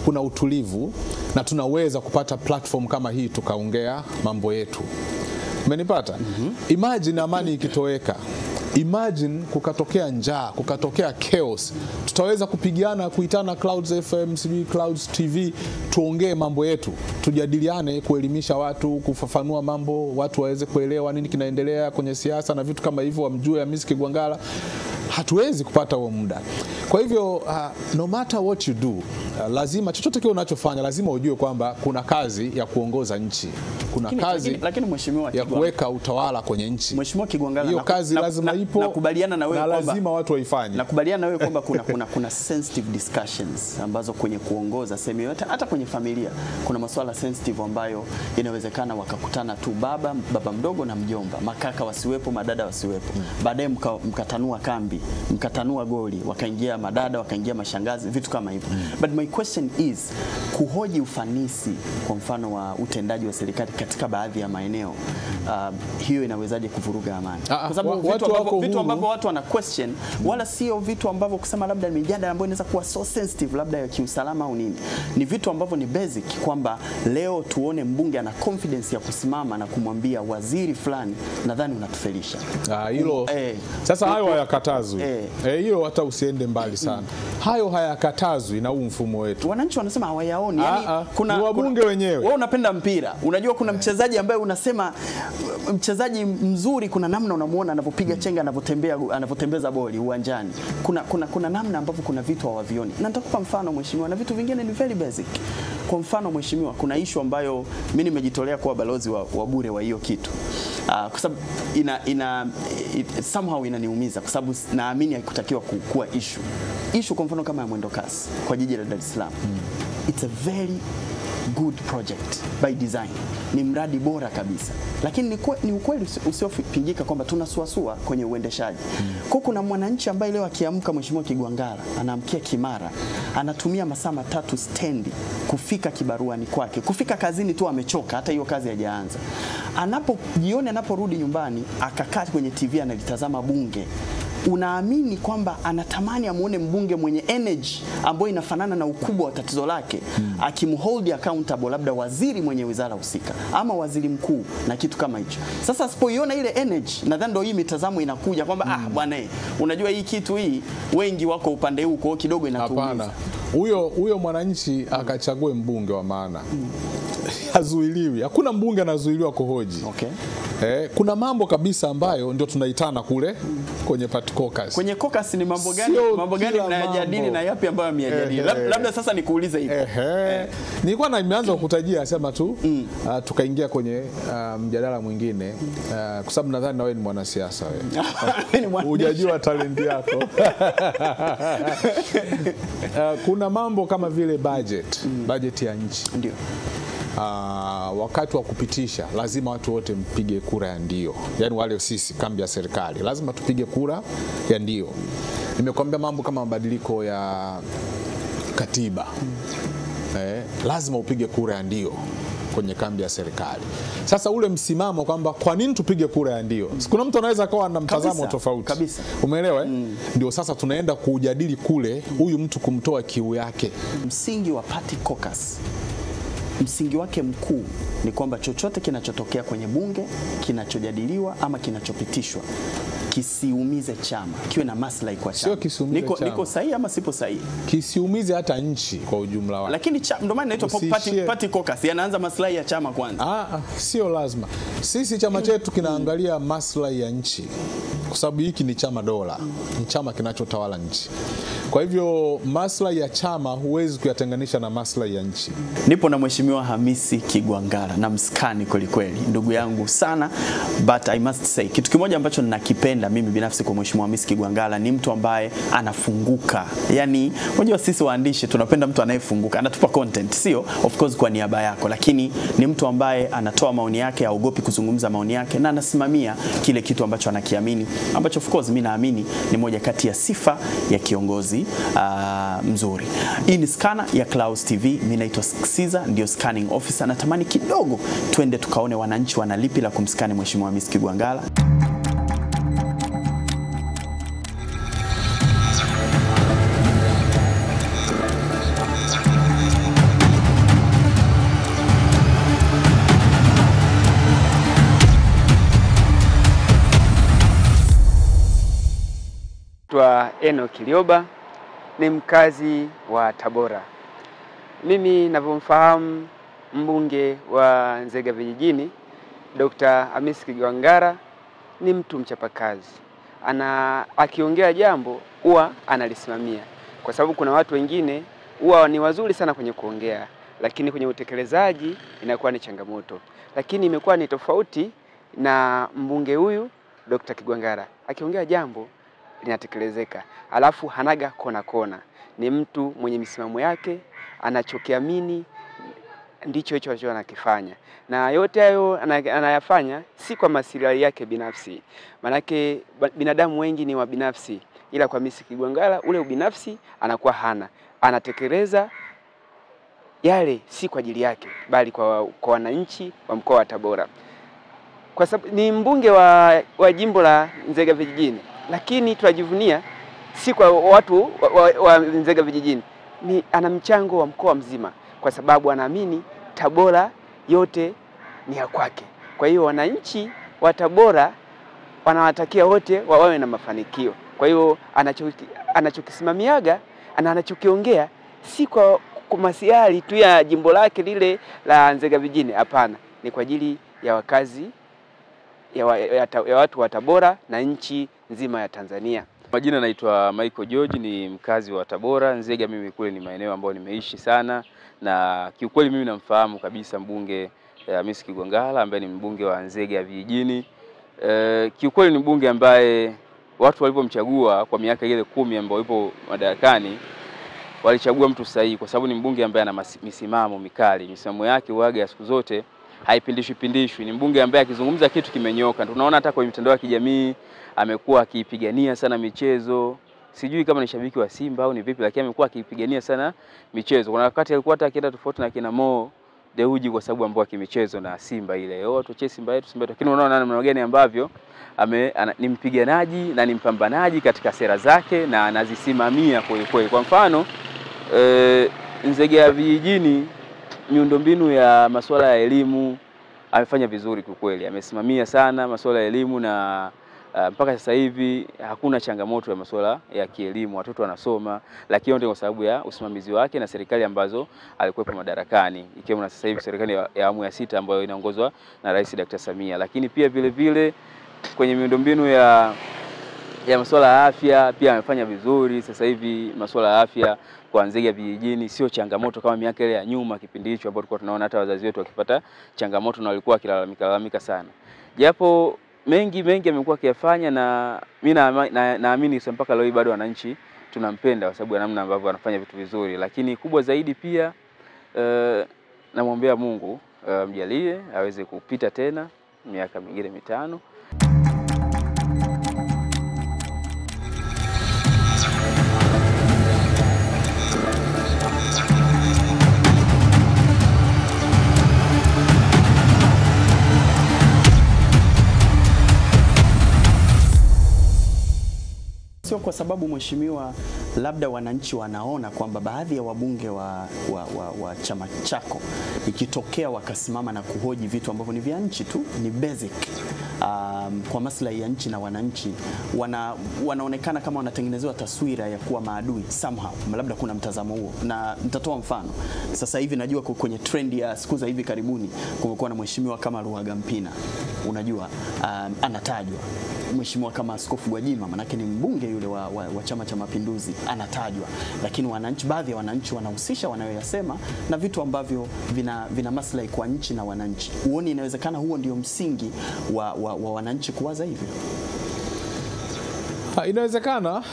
kuna utulivu na tunaweza kupata platform kama hii tukaongea mambo yetu. Umenipata? Imagine amani ikitoweka. Imagine kukatokea njaa, kukatokea chaos. Tutaweza kupigiana, kuitana Clouds FM, Clouds TV, tuongee mambo yetu, tujadiliane, kuelimisha watu, kufafanua mambo, watu waweze kuelewa nini kinaendelea kwenye siasa na vitu kama hivyo, wamjue Hamisi Kigwangalla. Hatuwezi kupata huo muda. Kwa hivyo no matter what you do, lazima chochote kile unachofanya lazima ujue kwamba kuna kazi ya kuongoza nchi. Kuna kazi lakini mheshimiwa ya kuweka utawala kwenye nchi. Mheshimiwa Kigwangalla, hiyo kazi lazima ipo. Nakubaliana na wewe kwamba lazima watu waifanye. Nakubaliana na wewe kwamba kuna sensitive discussions ambazo kwenye kuongoza sehemu yote, hata kwenye familia kuna masuala sensitive ambayo inawezekana wakakutana tu baba mdogo na mjomba, makaka wasiwepo, madada wasiwepo. Baadaye mkatanua kambi, mkatanua goli, wakaingia madada, wakaingia mashangazi, vitu kama hivyo. But my question is kuhoji ufanisi kwa mfano wa utendaji wa serikali katika baadhi ya maeneo, hiyo inawezaje kuvuruga amani? Kwa sababu vitu ambavyo watu wana question wala sio vitu ambavyo kusema labda ni mijadala ambayo inaweza kuwa so sensitive labda ya kiusalama au nini. Ni vitu ambavyo ni basic kwamba leo tuone mbunge ana confidence ya kusimama na kumwambia waziri fulani, nadhani unatufelisha. Hilo sasa hayo hayakatazwi. Hilo hata usiende mbali sana. Hayo hayakatazwi na huu mfumo wetu. Wananchi wanasema hawayaoni. Yaani kuna wabunge wenyewe. Wewe unapenda mpira. Unajua kuna mchezaji ambaye unasema mchezaji mzuri, kuna namna unamuona anapopiga chenga, anapotembeza boli uwanjani. Kuna namna ambavyo kuna vitu hawavioni. Na nitakupa mfano mheshimiwa, na vitu vingine ni very basic. Kwa mfano mheshimiwa, kuna issue ambayo mimi nimejitolea kuwa balozi wa bure wa hiyo kitu. Kwa sababu somehow inaniumiza kwa sababu naamini haikutakiwa kuwa issue kwa mfano kama ya mwendo kasi kwa jiji la Dar es Salaam. It's a very good project by design. Ni mradi bora kabisa. Lakini ni ukweli usiopingika kwamba tunasuasua kwenye uendeshaji. Kwa kuna mwananchi ambaye leo akiamka mheshimiwa Kigwangalla, anaamkia Kimara, anatumia masaa 3 stendi kufika kibaruani kwake. Kufika kazini tu amechoka, hata hiyo kazi hajaanza. Jioni anaporudi nyumbani, akakaa kwenye TV analitazama bunge. Unaamini kwamba anatamani amuone mbunge mwenye energy ambayo inafanana na ukubwa wa tatizo lake, akimhold accountable labda waziri mwenye wizara husika ama waziri mkuu na kitu kama hicho. Sasa asipoiona ile energy, nadhani ndio hii mitazamo inakuja kwamba bwana unajua hii kitu hii wengi wako upande huu, kwa kidogo inatuumiza. Hapana. Huyo mwananchi akachague mbunge wa maana. Hazuiliwi. Hakuna mbunge anazuiliwa kuhoji. Okay. Kuna mambo kabisa ambayo ndio tunaitana kule kwenye party caucus. Kwenye caucus ni mambo gani? Mambo gani mnayajadili na yapi ambayo mnayajadili? Labda sasa nikuulize hivi. Nilikuwa nimeanza kukutajia sema tu tukaingia kwenye mjadala mwingine kwa sababu nadhani na wewe ni mwanasiasa wewe. Hujajua talent yako. Kuna mambo kama vile budget ya nchi. Ndio. Wakati wa kupitisha lazima watu wote mpige kura ya ndio. Yaani wale sisi kambi ya serikali lazima tupige kura ya ndio. Nimekwambia mambo kama mabadiliko ya katiba. Lazima upige kura ya ndio kwenye kambi ya serikali. Sasa ule msimamo kwamba kwa nini tupige kura ya ndio? Kuna mtu anaweza kawa na mtazamo tofauti. Kabisa. Umeelewa? Ndio sasa tunaenda kujadili kule huyu mtu kumtoa kiu yake. Msingi wa party caucus, msingi wake mkuu ni kwamba chochote kinachotokea kwenye bunge, kinachojadiliwa ama kinachopitishwa kisiumize chama, kiwe na maslahi kwa chama. Niko sahihi ama sipo sahihi? Kisiumize hata nchi kwa ujumla wake. Lakini ndio maana inaitwa party caucus, yanaanza maslahi ya chama kwanza. Sio lazima. Sisi chama chetu kinaangalia maslahi ya nchi. Kwa sababu hiki ni chama dola, ni chama kinachotawala nchi. Kwa hivyo maslahi ya chama huwezi kuyatenganisha na maslahi ya nchi. Nipo na Mheshimiwa Hamisi Kigwangalla na mskani kweli kweli, ndugu yangu sana, but I must say kitu kimoja ambacho ninakipenda mimi binafsi kwa Mheshimiwa Hamisi Kigwangalla ni mtu ambaye anafunguka. Yaani unajua sisi waandishi tunapenda mtu anayefunguka, anatupa content, sio of course kwa niaba yako, lakini ni mtu ambaye anatoa maoni yake, haogopi kuzungumza maoni yake na anasimamia kile kitu ambacho anakiamini, ambacho of course mimi naamini ni moja kati ya sifa ya kiongozi mzuri. Hii ni Scanner ya Clouds TV. Mimi naitwa Caesar, ndio scanning officer. Natamani kidogo twende tukaone wananchi wanalipi la kumskani Mheshimiwa Hamisi Kigwangalla. Enoch Lioba ni mkazi wa Tabora. Mimi ninavyomfahamu mbunge wa Nzega Vijijini Dr. Hamisi Kigwangalla ni mtu mchapakazi. Akiongea jambo huwa analisimamia, kwa sababu kuna watu wengine huwa ni wazuri sana kwenye kuongea, lakini kwenye utekelezaji inakuwa ni changamoto. Lakini imekuwa ni tofauti na mbunge huyu Dr. Kigwangalla. Akiongea jambo linatekelezeka. Alafu hanaga kona. Ni mtu mwenye misimamo yake, anachokiamini ndicho hicho anakifanya. Na yote hayo anayafanya si kwa maslahi yake binafsi. Manake binadamu wengi ni wa binafsi, ila kwa Hamisi Kigwangalla ule ubinafsi anakuwa hana. Anatekeleza yale si kwa ajili yake, bali kwa wananchi wa mkoa wa Tabora. Kwa sababu ni mbunge wa jimbo la Nzega Vijijini, lakini tunajivunia si kwa watu wa Nzega Vijijini, ni ana mchango wa mkoa mzima, kwa sababu anaamini Tabora yote ni ya kwake. Kwa hiyo wananchi wa Tabora wanawatakia wote wawe na mafanikio. Kwa hiyo anachokisimamiaga na anachokiongea si kwa masiali tu ya jimbo lake lile la Nzega Vijijini, hapana, ni kwa ajili ya wakazi ya watu wa Tabora na nchi nzima ya Tanzania. Majina naitwa Michael George, ni mkazi wa Tabora. Nzega mimi kule ni maeneo ambayo nimeishi sana, na kiukweli mimi namfahamu kabisa mbunge Hamisi Kigwangalla ambaye ni mbunge wa Nzega Vijijini. Kiukweli ni mbunge ambaye watu walipomchagua kwa miaka ile 10 ambayo yupo madarakani walichagua mtu sahihi, kwa sababu ni mbunge ambaye ana misimamo mikali. Misimamo yake huaga ya siku zote haipindishwi. Ni mbunge ambaye akizungumza kitu kimenyoka. Tunaona hata kwenye mitandao ya kijamii amekuwa akipigania sana michezo. Sijui kama ni shabiki wa Simba au ni vipi, lakini amekuwa akipigania sana michezo. Kuna wakati alikuwa hata akienda tofauti na kina Mo Dewji kwa sababu ambao kimichezo na Simba ile. Tuachie Simba yetu. Lakini unaona namna gani ambavyo ni mpiganaji na ni mpambanaji katika sera zake na anazisimamia kweli. Kwa mfano Nzega Vijijini, miundombinu ya masuala ya elimu amefanya vizuri kwa kweli. Amesimamia sana masuala ya elimu na mpaka sasa hivi hakuna changamoto ya masuala ya kielimu, watoto wanasoma, lakini yote kwa sababu ya usimamizi wake na serikali ambazo alikuwepo madarakani, ikiwemo na sasa hivi serikali ya awamu ya 6 ambayo inaongozwa na Rais Dr. Samia. Lakini pia vile vile kwenye miundombinu ya masuala ya afya pia amefanya vizuri. Sasa hivi masuala ya afya kwa Nzega vijijini sio changamoto kama miaka ile ya nyuma, kipindi hicho ambapo tulikuwa tunaona hata wazazi wetu wakipata changamoto na walikuwa wakilalamika sana. Japo mengi amekuwa akiyafanya, na mimi naamini mpaka leo bado wananchi tunampenda kwa sababu ya namna ambavyo anafanya vitu vizuri. Lakini kubwa zaidi pia namwombea Mungu mjalie aweze kupita tena miaka mingine 5. Sio kwa sababu mheshimiwa, labda wananchi wanaona kwamba baadhi ya wabunge wa chama chako ikitokea wakasimama na kuhoji vitu ambavyo ni vya nchi tu, ni basic kwa maslahi ya nchi na wananchi, wanaonekana kama wanatengenezewa taswira ya kuwa maadui somehow. Labda kuna mtazamo huo, na nitatoa mfano. Sasa hivi najua kwenye trend ya siku za hivi karibuni kumekuwa na mheshimiwa kama Ruhagampina, unajua anatajwa. Mheshimiwa kama Askofu Gwajima, manake ni mbunge yule wa Chama cha Mapinduzi, anatajwa. Lakini wananchi, baadhi ya wananchi wanahusisha wanayoyasema na vitu ambavyo vina maslahi kwa nchi na wananchi. Uone inawezekana huo ndio msingi wa wananchi kuwaza hivyo? Inawezekana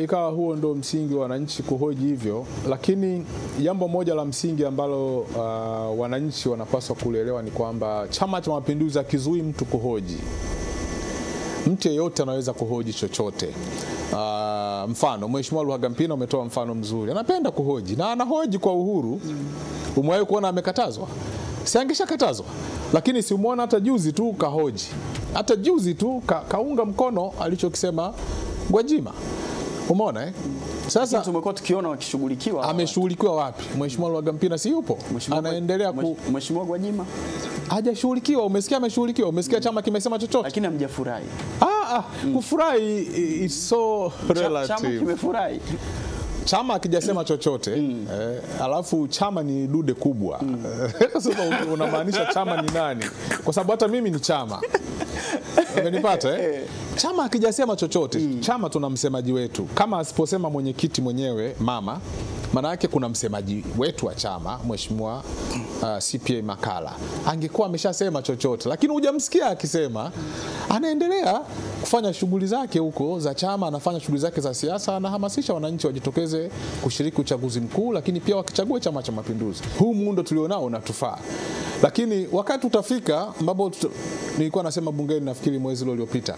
ikawa huo ndio msingi wa wananchi kuhoji hivyo, lakini jambo moja la msingi ambalo wananchi wanapaswa kuelewa ni kwamba Chama cha Mapinduzi hakizui mtu kuhoji. Mtu yeyote anaweza kuhoji chochote. Mfano, Mheshimiwa Ruhagampina umetoa mfano mzuri. Anapenda kuhoji na anahoji kwa uhuru. Umewahi kuona amekatazwa? Si angeshakatazwa. Lakini si umeona hata juzi tu kahoji. Hata juzi tu kaunga mkono alichokisema Gwajima. Umeona Sasa tumekuwa tukiona wakishughulikiwa. Ameshughulikiwa wapi? Mheshimiwa Ruhagampina si yupo? Anaendelea Mheshimiwa Gwajima hajashughulikiwa. Umesikia ameshughulikiwa? Umesikia chama kimesema chochote? Lakini hamjafurahi. Kufurahi is so relative. Chama kimefurahi. Chama akijasema chochote, alafu chama ni dude kubwa. Sasa unamaanisha chama ni nani? Kwa sababu hata mimi ni chama. Umenipata Chama akijasema chochote, chama tuna msemaji wetu. Kama asiposema mwenyekiti mwenyewe mama, maana yake kuna msemaji wetu wa chama, Mheshimiwa CPA Makala. Angekuwa ameshasema chochote, lakini hujamsikia akisema. Anaendelea kufanya shughuli zake huko za chama, anafanya shughuli zake za siasa, anahamasisha wananchi wajitokeze kushiriki uchaguzi mkuu, lakini pia wakichague Chama cha Mapinduzi. Huu muundo tulionao unatufaa. Lakini wakati utafika ambapo nilikuwa nasema bungeni, nafikiri mwezi uliopita,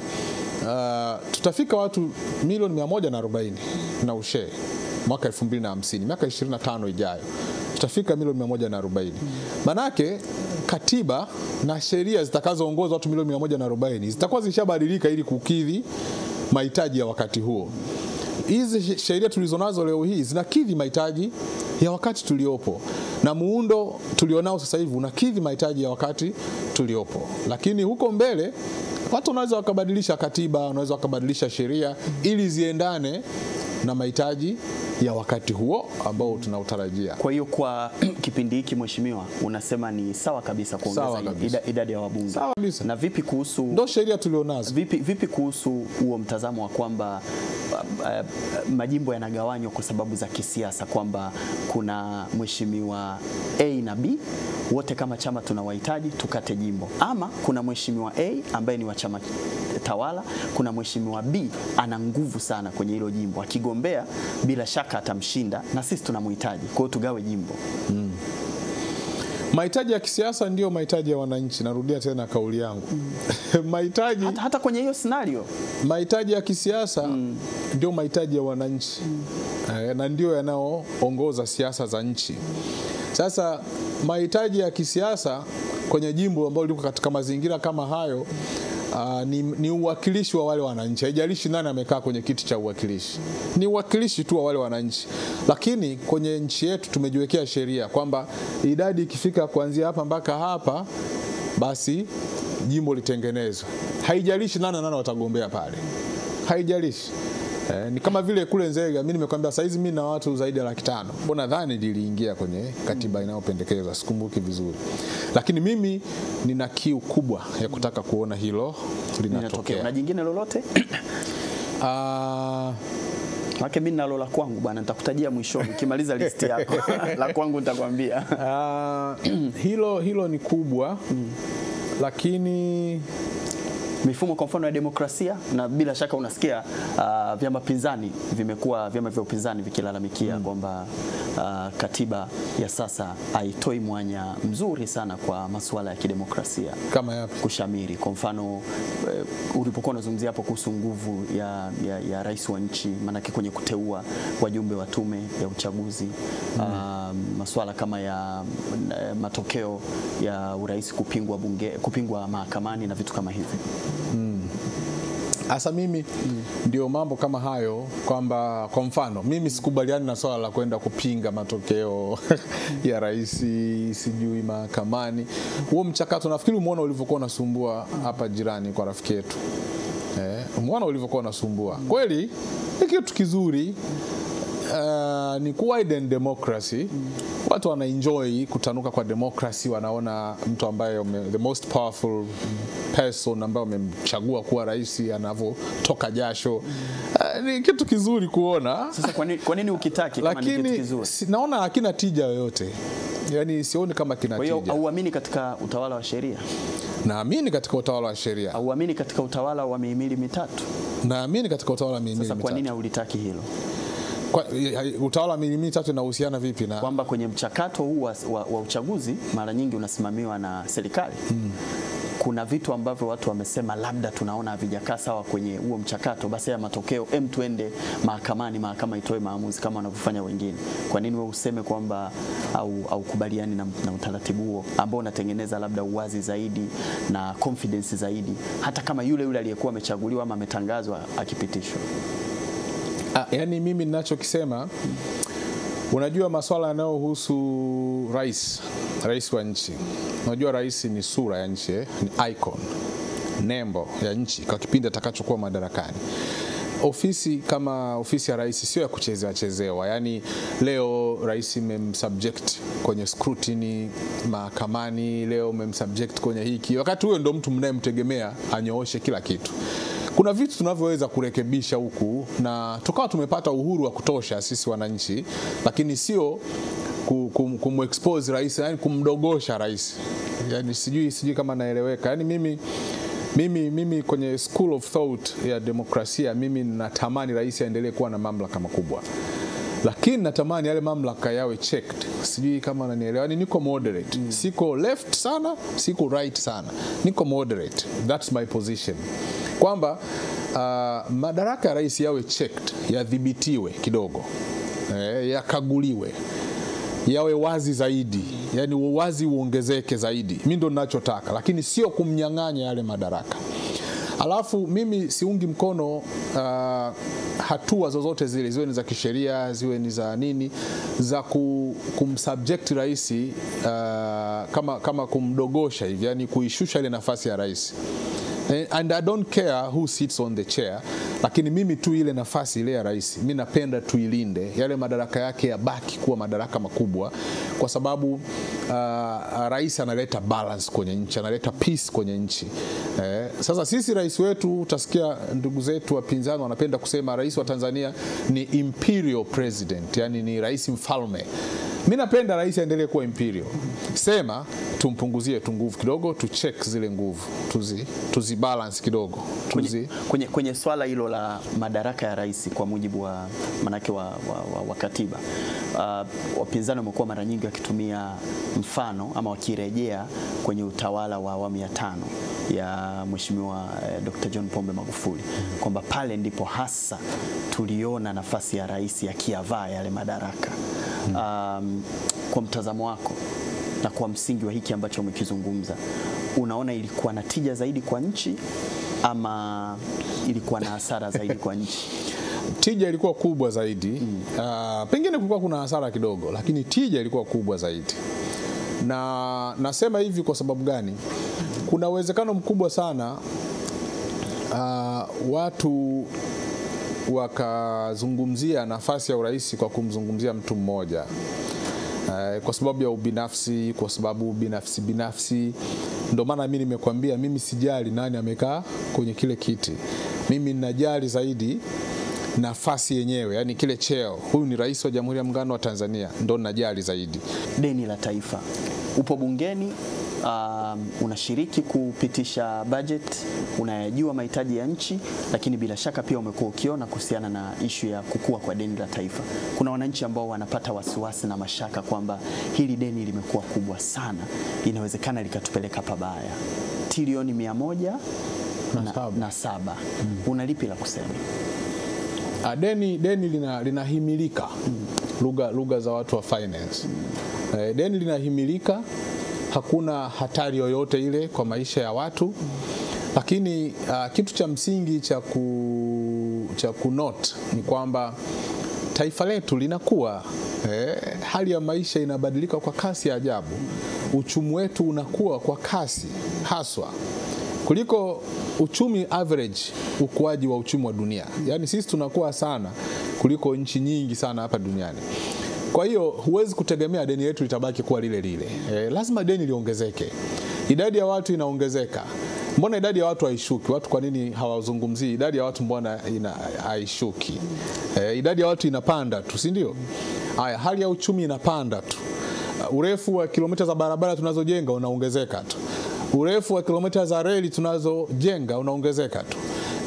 tutafika watu milioni 140 na ushe mwaka 2050, miaka 25 ijayo tutafika milioni 140. Manake katiba na sheria zitakazoongoza watu milioni 140 zitakuwa zishabadilika ili kukidhi mahitaji ya wakati huo. Hizi sheria tulizonazo leo hii zinakidhi mahitaji ya wakati tuliopo, na muundo tulionao sasa hivi unakidhi mahitaji ya wakati tuliopo. Lakini huko mbele watu wanaweza wakabadilisha katiba, wanaweza wakabadilisha sheria ili ziendane na mahitaji ya wakati huo ambao tunautarajia. Kwa hiyo kwa kipindi hiki mheshimiwa, unasema ni sawa kabisa kuongeza idadi ya wabunge. Sawa kabisa. Na vipi kuhusu ndo sheria tulionazo? Vipi kuhusu huo mtazamo wa kwamba majimbo yanagawanywa kwa sababu za kisiasa, kwamba kuna mheshimiwa A na B wote kama chama tunawahitaji tukate jimbo, ama kuna mheshimiwa A ambaye ni wa chama tawala, kuna mheshimiwa B ana nguvu sana kwenye hilo jimbo, akigombea bila shaka atamshinda na sisi tunamhitaji, kwa hiyo tugawe jimbo? Mahitaji ya kisiasa ndio mahitaji ya wananchi. Narudia tena kauli yangu. Mahitaji hata kwenye hiyo scenario, mahitaji ya kisiasa ndio mahitaji ya wananchi, na ndio yanayoongoza siasa za nchi. Sasa mahitaji ya kisiasa kwenye jimbo ambalo liko katika mazingira kama hayo, ni uwakilishi wa wale wananchi. Haijalishi nani amekaa kwenye kiti cha uwakilishi, ni uwakilishi tu wa wale wananchi. Lakini kwenye nchi yetu tumejiwekea sheria kwamba idadi ikifika kuanzia hapa mpaka hapa, basi jimbo litengenezwe. haijalishi nani watagombea pale, haijalishi. Ni kama vile kule Nzega, mimi nimekwambia saa hizi mimi na watu zaidi ya 500,000. Mbona nadhani liliingia kwenye katiba inayopendekezwa, sikumbuki vizuri. Lakini mimi nina kiu kubwa ya kutaka kuona hilo linatokea. Na jingine lolote? Wake mimi nalo la kwangu bwana, nitakutajia mwishoni ukimaliza listi yako. La kwangu nitakwambia. Hilo ni kubwa. Lakini mifumo kwa mfano ya demokrasia, na bila shaka unasikia vyama vya upinzani vikilalamikia kwamba katiba ya sasa haitoi mwanya mzuri sana kwa masuala ya kidemokrasia kama yapi kushamiri. Kwa mfano ulipokuwa unazungumzia hapo kuhusu nguvu ya rais wa nchi, maana kwenye kuteua wajumbe wa tume ya uchaguzi, masuala kama ya matokeo ya urais kupingwa mahakamani na vitu kama hivi. Asa mimi ndio mambo kama hayo, kwamba kwa mfano mimi sikubaliani na swala la kwenda kupinga matokeo ya rais sijui mahakamani. Huo mchakato nafikiri umeona ulivyokuwa unasumbua hapa jirani kwa rafiki yetu. Umeona ulivyokuwa unasumbua. Kweli ni kitu kizuri. Ni wide democracy. Watu wana enjoy kutanuka kwa democracy, wanaona mtu ambaye the most powerful person ambaye umemchagua kuwa rais anavyotoka jasho. Ni kitu kizuri kuona. Sasa kwa nini ukitaki kama ni kitu kizuri? Naona hakina tija yoyote. Yaani sioni kama kina tija. Kwa hiyo hauamini katika utawala wa sheria? Naamini katika utawala wa sheria. Hauamini katika utawala wa mihimili mitatu? Naamini katika utawala wa mihimili mitatu. Sasa kwa nini haulitaki hilo? Utawala wa mihimili mitatu unahusiana vipi na kwamba kwenye mchakato huu wa uchaguzi mara nyingi unasimamiwa na serikali? Kuna vitu ambavyo watu wamesema labda tunaona havijakaa sawa kwenye huo mchakato, basi ya matokeo tuende mahakamani, mahakama itoe maamuzi kama wanavyofanya wengine. Kwa nini wewe useme kwamba au kubaliani na utaratibu huo ambao unatengeneza labda uwazi zaidi na confidence zaidi, hata kama yule aliyekuwa amechaguliwa ama ametangazwa akipitishwa? Yani mimi ninachokisema, unajua masuala yanayohusu rais wa nchi. Unajua rais ni sura ya nchi, ni icon, nembo ya nchi kwa kipindi atakachokuwa madarakani. Ofisi kama ofisi ya rais sio ya kuchezewa. Yani leo rais memsubject kwenye scrutiny mahakamani, leo memsubject kwenye hiki, wakati huyo ndo mtu mnayemtegemea anyooshe kila kitu. Kuna vitu tunavyoweza kurekebisha huku na tukawa tumepata uhuru wa kutosha sisi wananchi, lakini sio kumexpose rais, yani kumdogosha rais. Yani sijui kama naeleweka. Yani mimi kwenye school of thought ya demokrasia, mimi natamani rais aendelee kuwa na mamlaka makubwa, lakini natamani yale mamlaka yawe checked. Sijui kama unanielewa. Yani niko moderate. Siko left sana, siko right sana. Niko moderate. That's my position. Kwamba madaraka ya rais yawe checked, yadhibitiwe kidogo, yakaguliwe, yawe wazi zaidi, yani uwazi uongezeke zaidi. Mimi ndo ninachotaka, lakini sio kumnyang'anya yale madaraka. Alafu mimi siungi mkono hatua zozote zile, ziwe ni za kisheria, ziwe ni za nini, za kumsubject rais kama kumdogosha hivi, yani kuishusha ile nafasi ya rais. And I don't care who sits on the chair, lakini mimi tu ile nafasi ile ya rais, mimi napenda tuilinde, yale madaraka yake yabaki kuwa madaraka makubwa, kwa sababu rais analeta balance kwenye nchi, analeta peace kwenye nchi. Sasa sisi rais wetu, utasikia ndugu zetu wapinzani wanapenda kusema rais wa Tanzania ni imperial president, yani ni rais mfalme. Mimi napenda rais aendelee kuwa imperial. Sema tumpunguzie tu nguvu kidogo, tu check zile nguvu, tuzi balance kidogo. Kwenye swala hilo la madaraka ya rais kwa mujibu wa manake wa katiba, wapinzani wamekuwa mara nyingi wakitumia mfano ama wakirejea kwenye utawala wa awamu ya 5 ya Mheshimiwa Dr. John Pombe Magufuli, kwamba pale ndipo hasa tuliona nafasi ya rais akiyavaa yale madaraka. Kwa mtazamo wako na kwa msingi wa hiki ambacho umekizungumza, unaona ilikuwa na tija zaidi kwa nchi ama ilikuwa na hasara zaidi kwa nchi? Tija ilikuwa kubwa zaidi. Pengine kulikuwa kuna hasara kidogo, lakini tija ilikuwa kubwa zaidi. Na nasema hivi kwa sababu gani? Kuna uwezekano mkubwa sana Watu wakazungumzia nafasi ya urais kwa kumzungumzia mtu mmoja, kwa sababu ya ubinafsi, kwa sababu binafsi. Ndio maana mimi nimekuambia, mimi sijali nani amekaa kwenye kile kiti, mimi ninajali zaidi nafasi yenyewe, yani kile cheo. Huyu ni rais wa Jamhuri ya Muungano wa Tanzania, ndio ninajali zaidi. Deni la taifa, upo bungeni, unashiriki kupitisha budget, unayajua mahitaji ya nchi, lakini bila shaka pia umekuwa ukiona kuhusiana na ishu ya kukua kwa deni la taifa. Kuna wananchi ambao wanapata wasiwasi na mashaka kwamba hili deni limekuwa kubwa sana, inawezekana likatupeleka pabaya. Trilioni 107. Unalipi la kusema? Deni linahimilika. Lugha za watu wa finance. Deni linahimilika, hakuna hatari yoyote ile kwa maisha ya watu. Lakini kitu cha msingi cha kunote ni kwamba taifa letu linakuwa, hali ya maisha inabadilika kwa kasi ya ajabu. Uchumi wetu unakuwa kwa kasi haswa kuliko uchumi average, ukuaji wa uchumi wa dunia. Yaani sisi tunakuwa sana kuliko nchi nyingi sana hapa duniani. Kwa hiyo huwezi kutegemea deni letu litabaki kuwa lile lile. Lazima deni liongezeke. Idadi ya watu inaongezeka. Mbona idadi ya watu haishuki? Watu kwa nini hawazungumzii idadi ya watu? Mbona haishuki? Idadi ya watu inapanda tu, si ndio? Haya, hali ya uchumi inapanda tu. Urefu wa kilomita za barabara tunazojenga unaongezeka tu. Urefu wa kilomita za reli tunazojenga unaongezeka tu.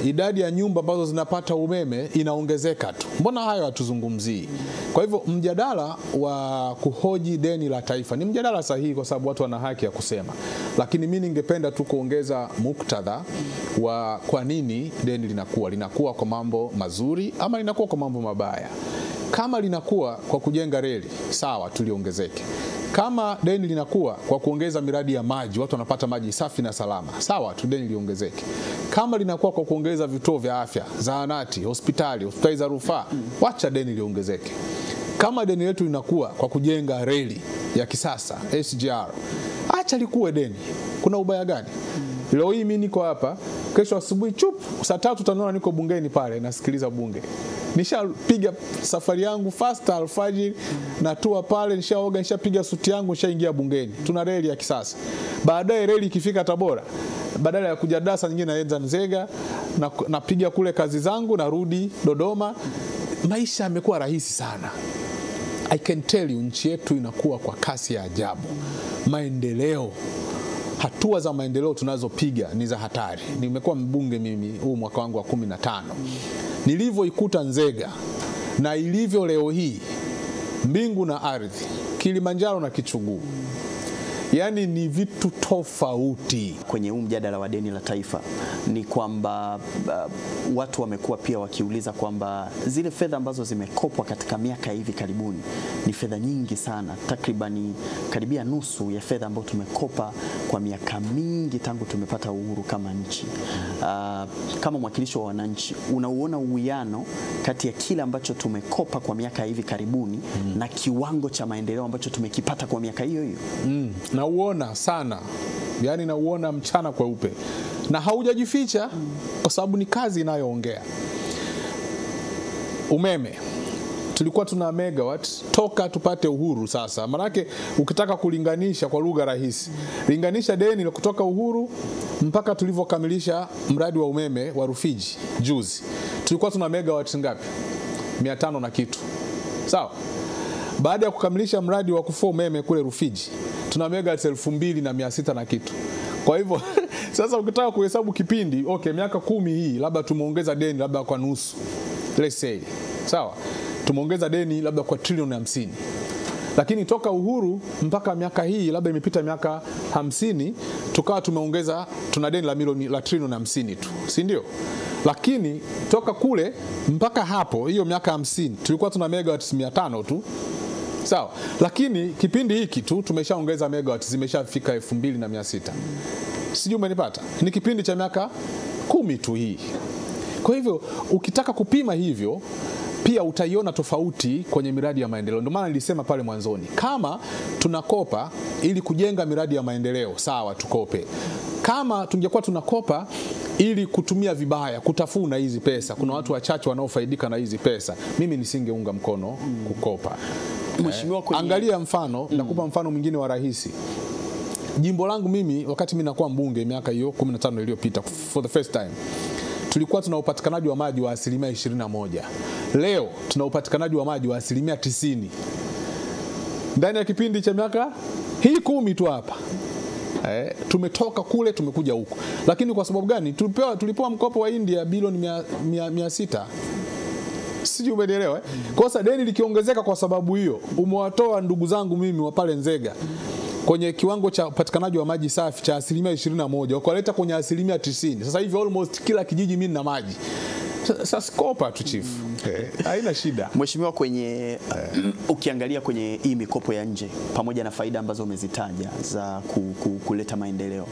Idadi ya nyumba ambazo zinapata umeme inaongezeka tu. Mbona hayo hatuzungumzii? Kwa hivyo mjadala wa kuhoji deni la taifa ni mjadala sahihi, kwa sababu watu wana haki ya kusema. Lakini mimi ningependa tu kuongeza muktadha wa kwa nini deni linakuwa kwa mambo mazuri ama linakuwa kwa mambo mabaya. Kama linakuwa kwa kujenga reli, sawa, tuliongezeke. Kama deni linakuwa kwa kuongeza miradi ya maji, watu wanapata maji safi na salama, sawa, tu deni liongezeke. Kama linakuwa kwa kuongeza vituo vya afya, zahanati, hospitali za rufaa, wacha deni liongezeke. Kama deni letu linakuwa kwa kujenga reli ya kisasa, SGR, acha likuwe deni. Kuna ubaya gani? Leo hii mimi niko hapa, kesho asubuhi saa 3 utaniona niko bungeni pale nasikiliza bunge. Nishapiga safari yangu fast alfajiri, natua pale, nishaoga, nishapiga suti yangu, nishaingia bungeni. Tuna reli ya kisasa. Baadaye reli ikifika Tabora, badala ya kuja Dar nyingine naenda Nzega, napiga kule kazi zangu, narudi Dodoma. Maisha yamekuwa rahisi sana. I can tell you, nchi yetu inakuwa kwa kasi ya ajabu. Maendeleo, hatua za maendeleo tunazopiga ni za hatari. Nimekuwa mbunge mimi huu mwaka wangu wa 15. Nilivyoikuta Nzega na ilivyo leo hii, mbingu na ardhi, Kilimanjaro na Kichuguu, yani ni vitu tofauti. Kwenye huu mjadala wa deni la taifa ni kwamba watu wamekuwa pia wakiuliza kwamba zile fedha ambazo zimekopwa katika miaka hivi karibuni ni fedha nyingi sana, takribani karibia nusu ya fedha ambazo tumekopa kwa miaka mingi tangu tumepata uhuru kama nchi. Kama mwakilishi wa wananchi, unauona uwiano kati ya kile ambacho tumekopa kwa miaka hivi karibuni na kiwango cha maendeleo ambacho tumekipata kwa miaka hiyo hiyo? Nauona sana, yani nauona mchana kweupe, na haujajificha kwa sababu ni kazi inayoongea. Umeme tulikuwa tuna megawatt toka tupate uhuru. Sasa manake ukitaka kulinganisha kwa lugha rahisi, linganisha deni la kutoka uhuru mpaka tulivyokamilisha mradi wa umeme wa Rufiji juzi. Tulikuwa tuna megawatt ngapi? 500 na kitu, sawa? Baada ya kukamilisha mradi wa kufua umeme kule Rufiji, tuna megawatt 2600 na kitu. Kwa hivyo sasa ukitaka kuhesabu kipindi, okay, miaka 10 hii labda tumeongeza deni labda kwa nusu, let's say, sawa, tumeongeza deni labda kwa trilioni 50. Lakini toka uhuru mpaka miaka hii labda imepita miaka 50, tukawa tumeongeza, tuna deni la trilioni 50 tu, si ndio? Lakini toka kule mpaka hapo, hiyo miaka 50, tulikuwa tuna megawatts 500 tu, sawa? Lakini kipindi hiki tu tumeshaongeza megawatts, zimeshafika 2600. Sijui umenipata? Ni kipindi cha miaka 10 tu hii. Kwa hivyo ukitaka kupima hivyo, pia utaiona tofauti kwenye miradi ya maendeleo. Ndio maana nilisema pale mwanzoni, kama tunakopa ili kujenga miradi ya maendeleo, sawa, tukope. Kama tungekuwa tunakopa ili kutumia vibaya, kutafuna hizi pesa. Kuna watu wachache wanaofaidika na hizi pesa. Mimi nisingeunga mkono kukopa. Mheshimiwa, angalia mfano, nakupa mfano mwingine wa rahisi. Jimbo langu mimi, wakati mimi nakuwa mbunge miaka hiyo 15 iliyopita, for the first time, tulikuwa tuna upatikanaji wa maji wa 21%. Leo tuna upatikanaji wa maji wa 90%. Ndani ya kipindi cha miaka hii 10 tu hapa. Tumetoka kule tumekuja huko. Lakini kwa sababu gani? Tulipewa mkopo wa India bilioni 600. Sijui umeelewa. Kosa deni likiongezeka kwa sababu hiyo, umewatoa ndugu zangu mimi wa pale Nzega kwenye kiwango cha upatikanaji wa maji safi cha 21%, wakaleta kwenye 90%. Sasa hivi almost kila kijiji mimi na maji. Sasa kopa tu chief. Haina shida. Mheshimiwa, kwenye ukiangalia kwenye hii mikopo ya nje pamoja na faida ambazo umezitaja za kuleta maendeleo,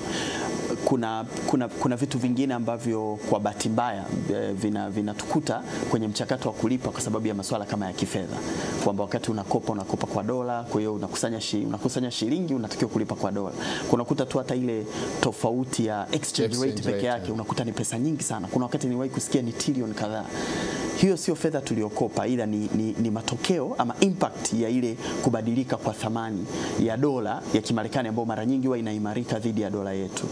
kuna vitu vingine ambavyo kwa bahati mbaya vinatukuta kwenye mchakato wa kulipa kwa sababu ya masuala kama ya kifedha, kwamba wakati unakopa kwa dola, kwa hiyo unakusanya shilingi, unatakiwa kulipa kwa dola. Kunakuta tu hata ile tofauti ya exchange rate peke yake unakuta ni pesa nyingi sana. Kuna wakati niwahi kusikia ni trilioni kadhaa. Hiyo sio fedha tuliokopa, ila ni matokeo ama impact ya ile kubadilika kwa thamani ya dola ya Kimarekani ambayo mara nyingi huwa inaimarika dhidi ya dola yetu.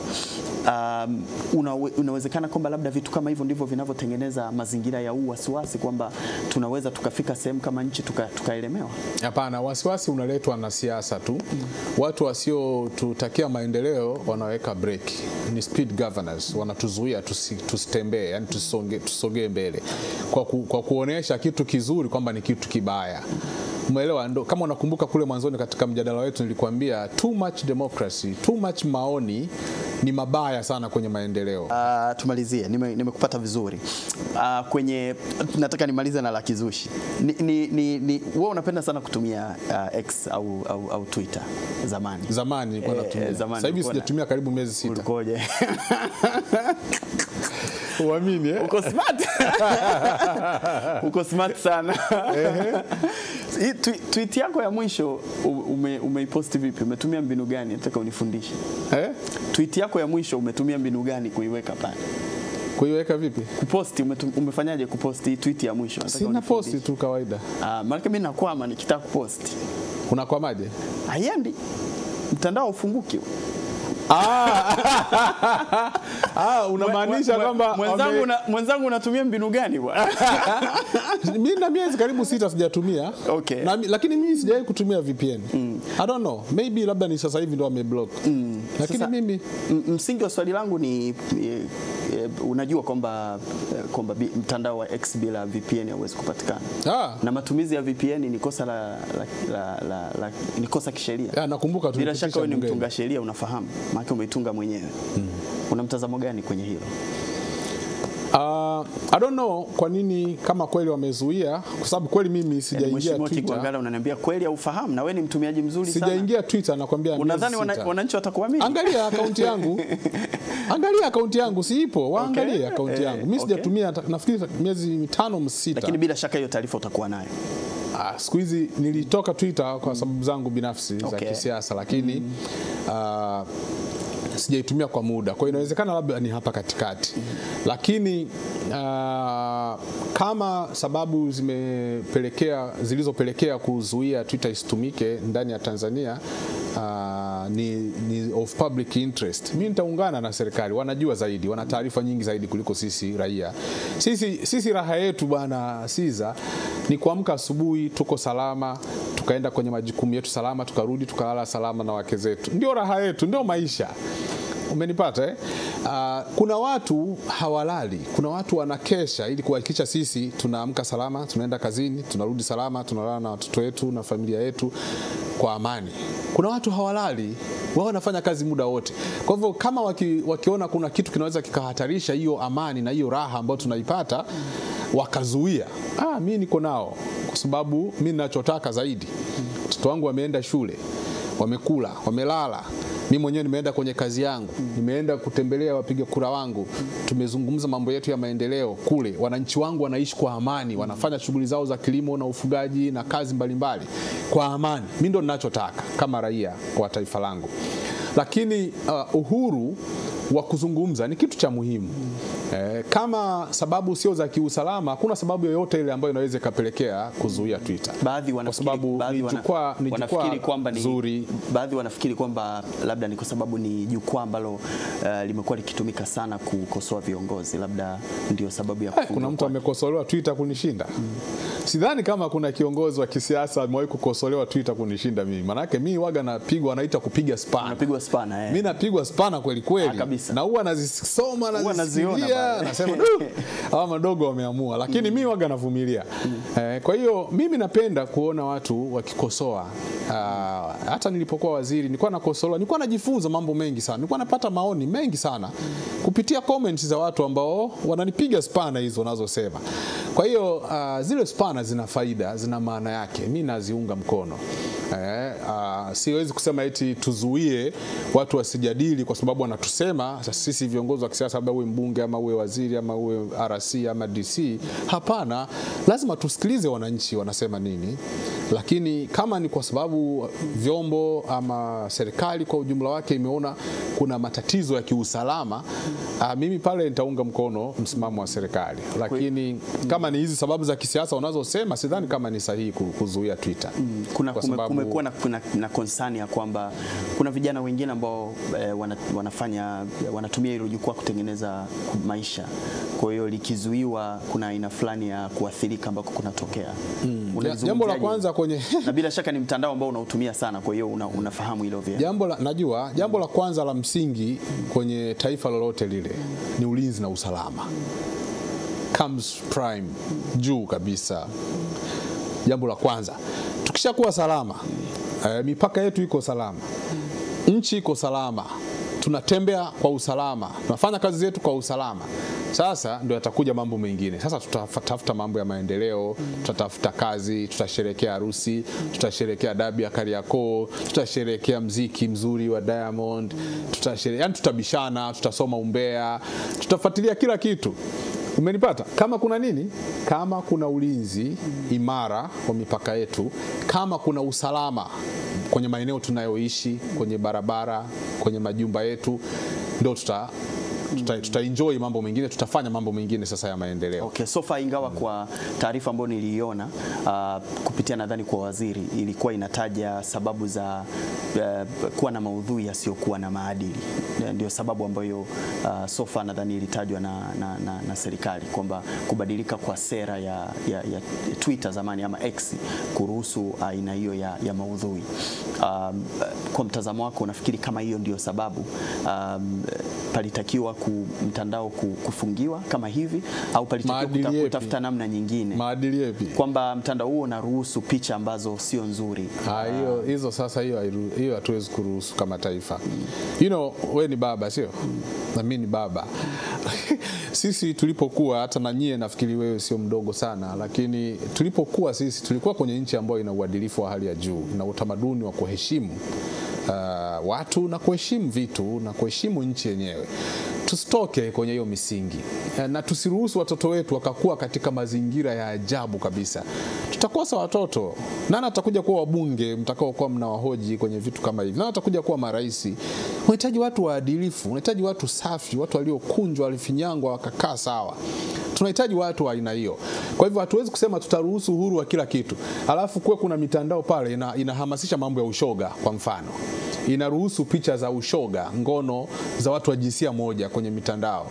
Unawezekana kwamba labda vitu kama hivyo ndivyo vinavyotengeneza mazingira ya wasiwasi kwamba tunaweza tukafika sehemu kama nchi tukaelemewa? Hapana, wasiwasi unaletwa na siasa tu. Watu wasio tutakia maendeleo wanaweka break. Ni speed governors, wanatuzuia tusitembee, yani tusogee mbele. Kwa kuonesha kitu kizuri kwamba ni kitu kibaya. Umeelewa? Ndo kama unakumbuka kule mwanzoni katika mjadala wetu nilikwambia too much democracy, too much maoni ni mabaya sana kwenye maendeleo. Tumalizie, nimekupata vizuri. Nataka nimalize na la kizushi. Wewe unapenda sana kutumia X au Twitter zamani? Zamani nilikuwa natumia. Sasa hivi sijatumia karibu miezi 6. Ulikoje? Uamini Uko smart. Uko smart sana. Tweet yako ya mwisho umeiposti vipi? Umetumia mbinu gani? Nataka unifundishe. Tweet yako ya mwisho umetumia mbinu gani kuiweka pale? Kuiweka vipi? Kuposti, umefanyaje kuposti tweet ya mwisho? Nataka sina posti tu kawaida. Maana mimi nakwama nikitaka kuposti. Unakwamaje? Haiendi. Mtandao ufunguki. Unamaanisha kwamba mwenzangu unatumia mbinu gani bwana? Mimi na miezi karibu 6 sijatumia. Okay. Lakini mimi sijawahi kutumia VPN. I don't know. Maybe labda ni sasa hivi ndo ameblock. Lakini sasa, mimi msingi wa swali langu ni unajua kwamba mtandao wa X bila VPN hauwezi kupatikana. Na matumizi ya VPN ni kosa ni kosa kisheria. Nakumbuka tu. Bila shaka wewe ni mtunga sheria, unafahamu. Maana umeitunga mwenyewe. Una mtazamo gani kwenye hilo? I don't know kwa nini kama kweli wamezuia, kwa sababu kweli mimi sijaingia Twitter. Kigwangala unaniambia kweli au ufahamu, na wewe ni mtumiaji mzuri sana. Sijaingia Twitter, nakwambia. Unadhani wananchi watakuamini? Angalia akaunti yangu. Angalia akaunti yangu siipo, waangalie akaunti yangu. Mimi sijatumia nafikiri miezi 5 6. Lakini bila shaka hiyo taarifa utakuwa nayo. Siku hizi nilitoka Twitter kwa sababu zangu binafsi za kisiasa, lakini sijaitumia kwa muda. Kwa hiyo inawezekana labda ni hapa katikati. Lakini kama sababu zilizopelekea kuzuia Twitter isitumike ndani ya Tanzania ni of public interest, mimi nitaungana na serikali. Wanajua zaidi, wana taarifa nyingi zaidi kuliko sisi raia. Sisi raha yetu bwana Siza ni kuamka asubuhi tuko salama, tukaenda kwenye majukumu yetu salama, tukarudi tukalala salama na wake zetu. Ndio raha yetu, ndio maisha. Umenipata kuna watu hawalali, kuna watu wanakesha ili kuhakikisha sisi tunaamka salama, tunaenda kazini, tunarudi salama, tunalala na watoto wetu na familia yetu kwa amani. Kuna watu hawalali, wao wanafanya kazi muda wote. Kwa hivyo kama wakiona kuna kitu kinaweza kikahatarisha hiyo amani na hiyo raha ambayo tunaipata, wakazuia, mimi niko nao, kwa sababu mimi ninachotaka zaidi, watoto wangu wameenda shule, wamekula, wamelala. Mimi mwenyewe nimeenda kwenye kazi yangu, nimeenda kutembelea wapiga kura wangu, tumezungumza mambo yetu ya maendeleo kule. Wananchi wangu wanaishi kwa amani, wanafanya shughuli zao za kilimo na ufugaji na kazi mbalimbali kwa amani. Mimi ndo ninachotaka kama raia wa taifa langu. Lakini uhuru wa kuzungumza ni kitu cha muhimu. Kama sababu sio za kiusalama, hakuna sababu yoyote ile ambayo inaweza kapelekea kuzuia Twitter. Baadhi wanafikiri kwamba ni nzuri. Baadhi wanafikiri kwamba labda ni kwa sababu ni jukwaa ambalo limekuwa likitumika sana kukosoa viongozi, labda ndio sababu ya kufungwa. Kuna mtu amekosolewa Twitter kunishinda? Sidhani kama kuna kiongozi wa kisiasa amewahi kukosolewa Twitter kunishinda mimi. Maana yake mimi waga napigwa, wanaita kupiga spana. Unapigwa spana Mimi napigwa spana kweli kweli. Na huwa nazisoma na naziona, nasema hawa madogo wameamua, lakini mimi waga navumilia. Kwa hiyo mimi napenda kuona watu wakikosoa. Hata nilipokuwa waziri nilikuwa nakosolewa, nilikuwa najifunza mambo mengi sana. Nilikuwa napata maoni mengi sana kupitia comments za watu ambao wananipiga spana hizo nazosema. Kwa hiyo zile spana zina faida, zina maana yake. Mimi naziunga mkono. Siwezi kusema eti tuzuie watu wasijadili kwa sababu wanatusema sisi viongozi wa kisiasa, labda uwe mbunge ama uwe waziri ama uwe RC ama DC. Hapana, lazima tusikilize wananchi wanasema nini. Lakini kama ni kwa sababu vyombo ama serikali kwa ujumla wake imeona kuna matatizo ya kiusalama, mimi pale nitaunga mkono msimamo wa serikali. Lakini kama ni hizi sababu za kisiasa wanazosema, sidhani kama ni sahihi kuzuia Twitter. Kumekuwa na concern ya kwamba kuna vijana wengine ambao wanatumia hilo jukwaa kutengeneza maisha. Kwa hiyo likizuiwa kuna aina fulani ya kuathirika ambako kunatokea. Jambo la kwanza kwenye na bila shaka ni mtandao ambao unautumia sana, kwa hiyo unafahamu hilo vile. Jambo la kwanza la msingi kwenye taifa lolote lile ni ulinzi na usalama. Comes prime, juu kabisa. Jambo la kwanza. Tukishakuwa salama, mipaka yetu iko salama, nchi iko salama, tunatembea kwa usalama, tunafanya kazi zetu kwa usalama, sasa ndio yatakuja mambo mengine. Sasa tutatafuta mambo ya maendeleo, tutatafuta kazi, tutasherehekea harusi, tutasherehekea dabi ya Kariakoo, tutasherehekea mziki mzuri wa Diamond, yani tutabishana, tutasoma umbea, tutafuatilia kila kitu. Umenipata? Kama kuna nini? Kama kuna ulinzi imara wa mipaka yetu, kama kuna usalama kwenye maeneo tunayoishi, kwenye barabara, kwenye majumba yetu, ndio tutaenjoy mambo mengine, tutafanya mambo mengine sasa ya maendeleo. Okay, so far ingawa kwa taarifa ambayo niliiona kupitia nadhani kwa waziri ilikuwa inataja sababu za kuwa na maudhui yasiyokuwa na maadili. Ndio sababu ambayo so far nadhani ilitajwa na serikali, kwamba kubadilika kwa sera ya Twitter zamani ama X kuruhusu aina hiyo ya maudhui. Kwa mtazamo wako unafikiri kama hiyo ndio sababu palitakiwa mtandao kufungiwa kama hivi, au palitakiwa kutafuta namna nyingine? Maadili yapi? Kwamba mtandao huo unaruhusu picha ambazo sio nzuri. Hizo sasa hiyo hatuwezi kuruhusu kama taifa. You know, wewe ni baba sio? Na mimi ni baba. Sisi tulipokuwa, hata na nyie nafikiri wewe sio mdogo sana, lakini tulipokuwa sisi tulikuwa kwenye nchi ambayo ina uadilifu wa hali ya juu na utamaduni wa kuheshimu watu na kuheshimu vitu na kuheshimu nchi yenyewe. Tusitoke kwenye hiyo misingi na tusiruhusu watoto wetu wakakuwa katika mazingira ya ajabu kabisa. Tutakosa watoto. Nani atakuja kuwa wabunge mtakao kuwa mnawahoji kwenye vitu kama hivi? Nani atakuja kuwa marais? Unahitaji watu waadilifu, unahitaji watu safi, watu waliokunjwa, walifinyangwa wakakaa sawa. Tunahitaji watu wa aina hiyo. Kwa hivyo hatuwezi kusema tutaruhusu uhuru wa kila kitu. Alafu kuwe kuna mitandao pale inahamasisha mambo ya ushoga kwa mfano. Inaruhusu picha za ushoga, ngono za watu wa jinsia moja kwenye mitandao.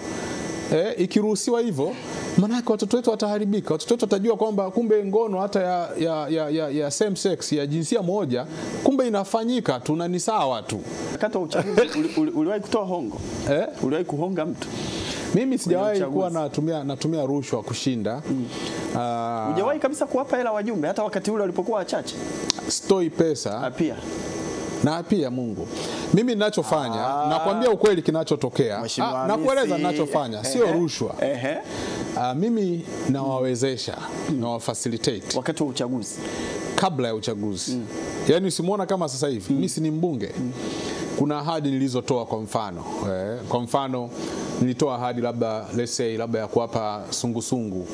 Ikiruhusiwa hivyo, maana watoto wetu wataharibika. Watoto wetu watajua kwamba kumbe ngono hata ya same sex ya jinsia moja kumbe inafanyika tu na ni sawa tu. Wakati wa uchaguzi uliwahi kutoa hongo? Uliwahi kuhonga mtu? Mimi sijawahi kuwa natumia rushwa kushinda. Hujawahi kabisa kuwapa hela wajumbe hata wakati ule walipokuwa wachache? Stoi pesa. Pia Mungu. Mimi ninachofanya, nakwambia ukweli kinachotokea. Nakueleza ninachofanya, sio rushwa. Mimi nawawezesha, nawafacilitate wakati wa uchaguzi, kabla ya uchaguzi. Yaani usimuona kama sasa hivi, mimi si ni mbunge. Kuna ahadi nilizotoa kwa mfano. Kwa mfano nilitoa ahadi labda let's say labda ya kuwapa sungusungu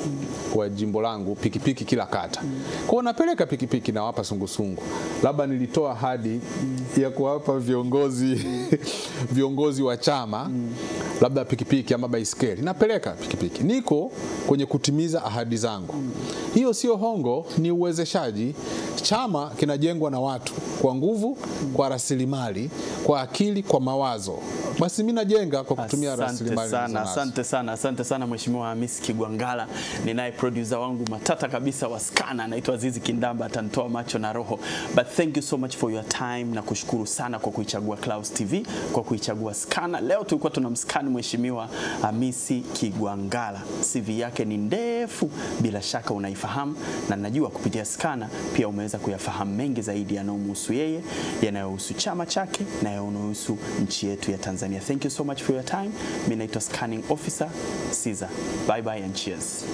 kwa jimbo langu pikipiki kila kata. Kwa hiyo napeleka pikipiki na wapa sungusungu. Labda nilitoa ahadi ya kuwapa viongozi wa chama labda pikipiki ama baiskeli, napeleka pikipiki. Niko kwenye kutimiza ahadi zangu. Hiyo sio hongo, ni uwezeshaji. Chama kinajengwa na watu kwa nguvu, kwa rasilimali, kwa akili, kwa mawazo. Basi mimi najenga kwa kutumia rasilimali. Asante sana Mheshimiwa Hamisi Kigwangalla. Ninaye producer wangu matata kabisa wa Skana, anaitwa Azizi Kindamba, atanitoa macho na roho. But thank you so much for your time, na kushukuru sana kwa kuichagua Clouds TV, kwa kuichagua Skana. Leo tulikuwa tunamskani Mheshimiwa Hamisi Kigwangalla. CV yake ni ndefu, bila shaka unaifahamu, na najua kupitia Skana pia umeweza kuyafahamu mengi zaidi yanayomhusu yeye, yanayohusu chama chake na yanayohusu nchi yetu ya Tanzania. Thank you so much for your time. Mimi naitwa Scanning Officer Caesar. Bye bye and cheers.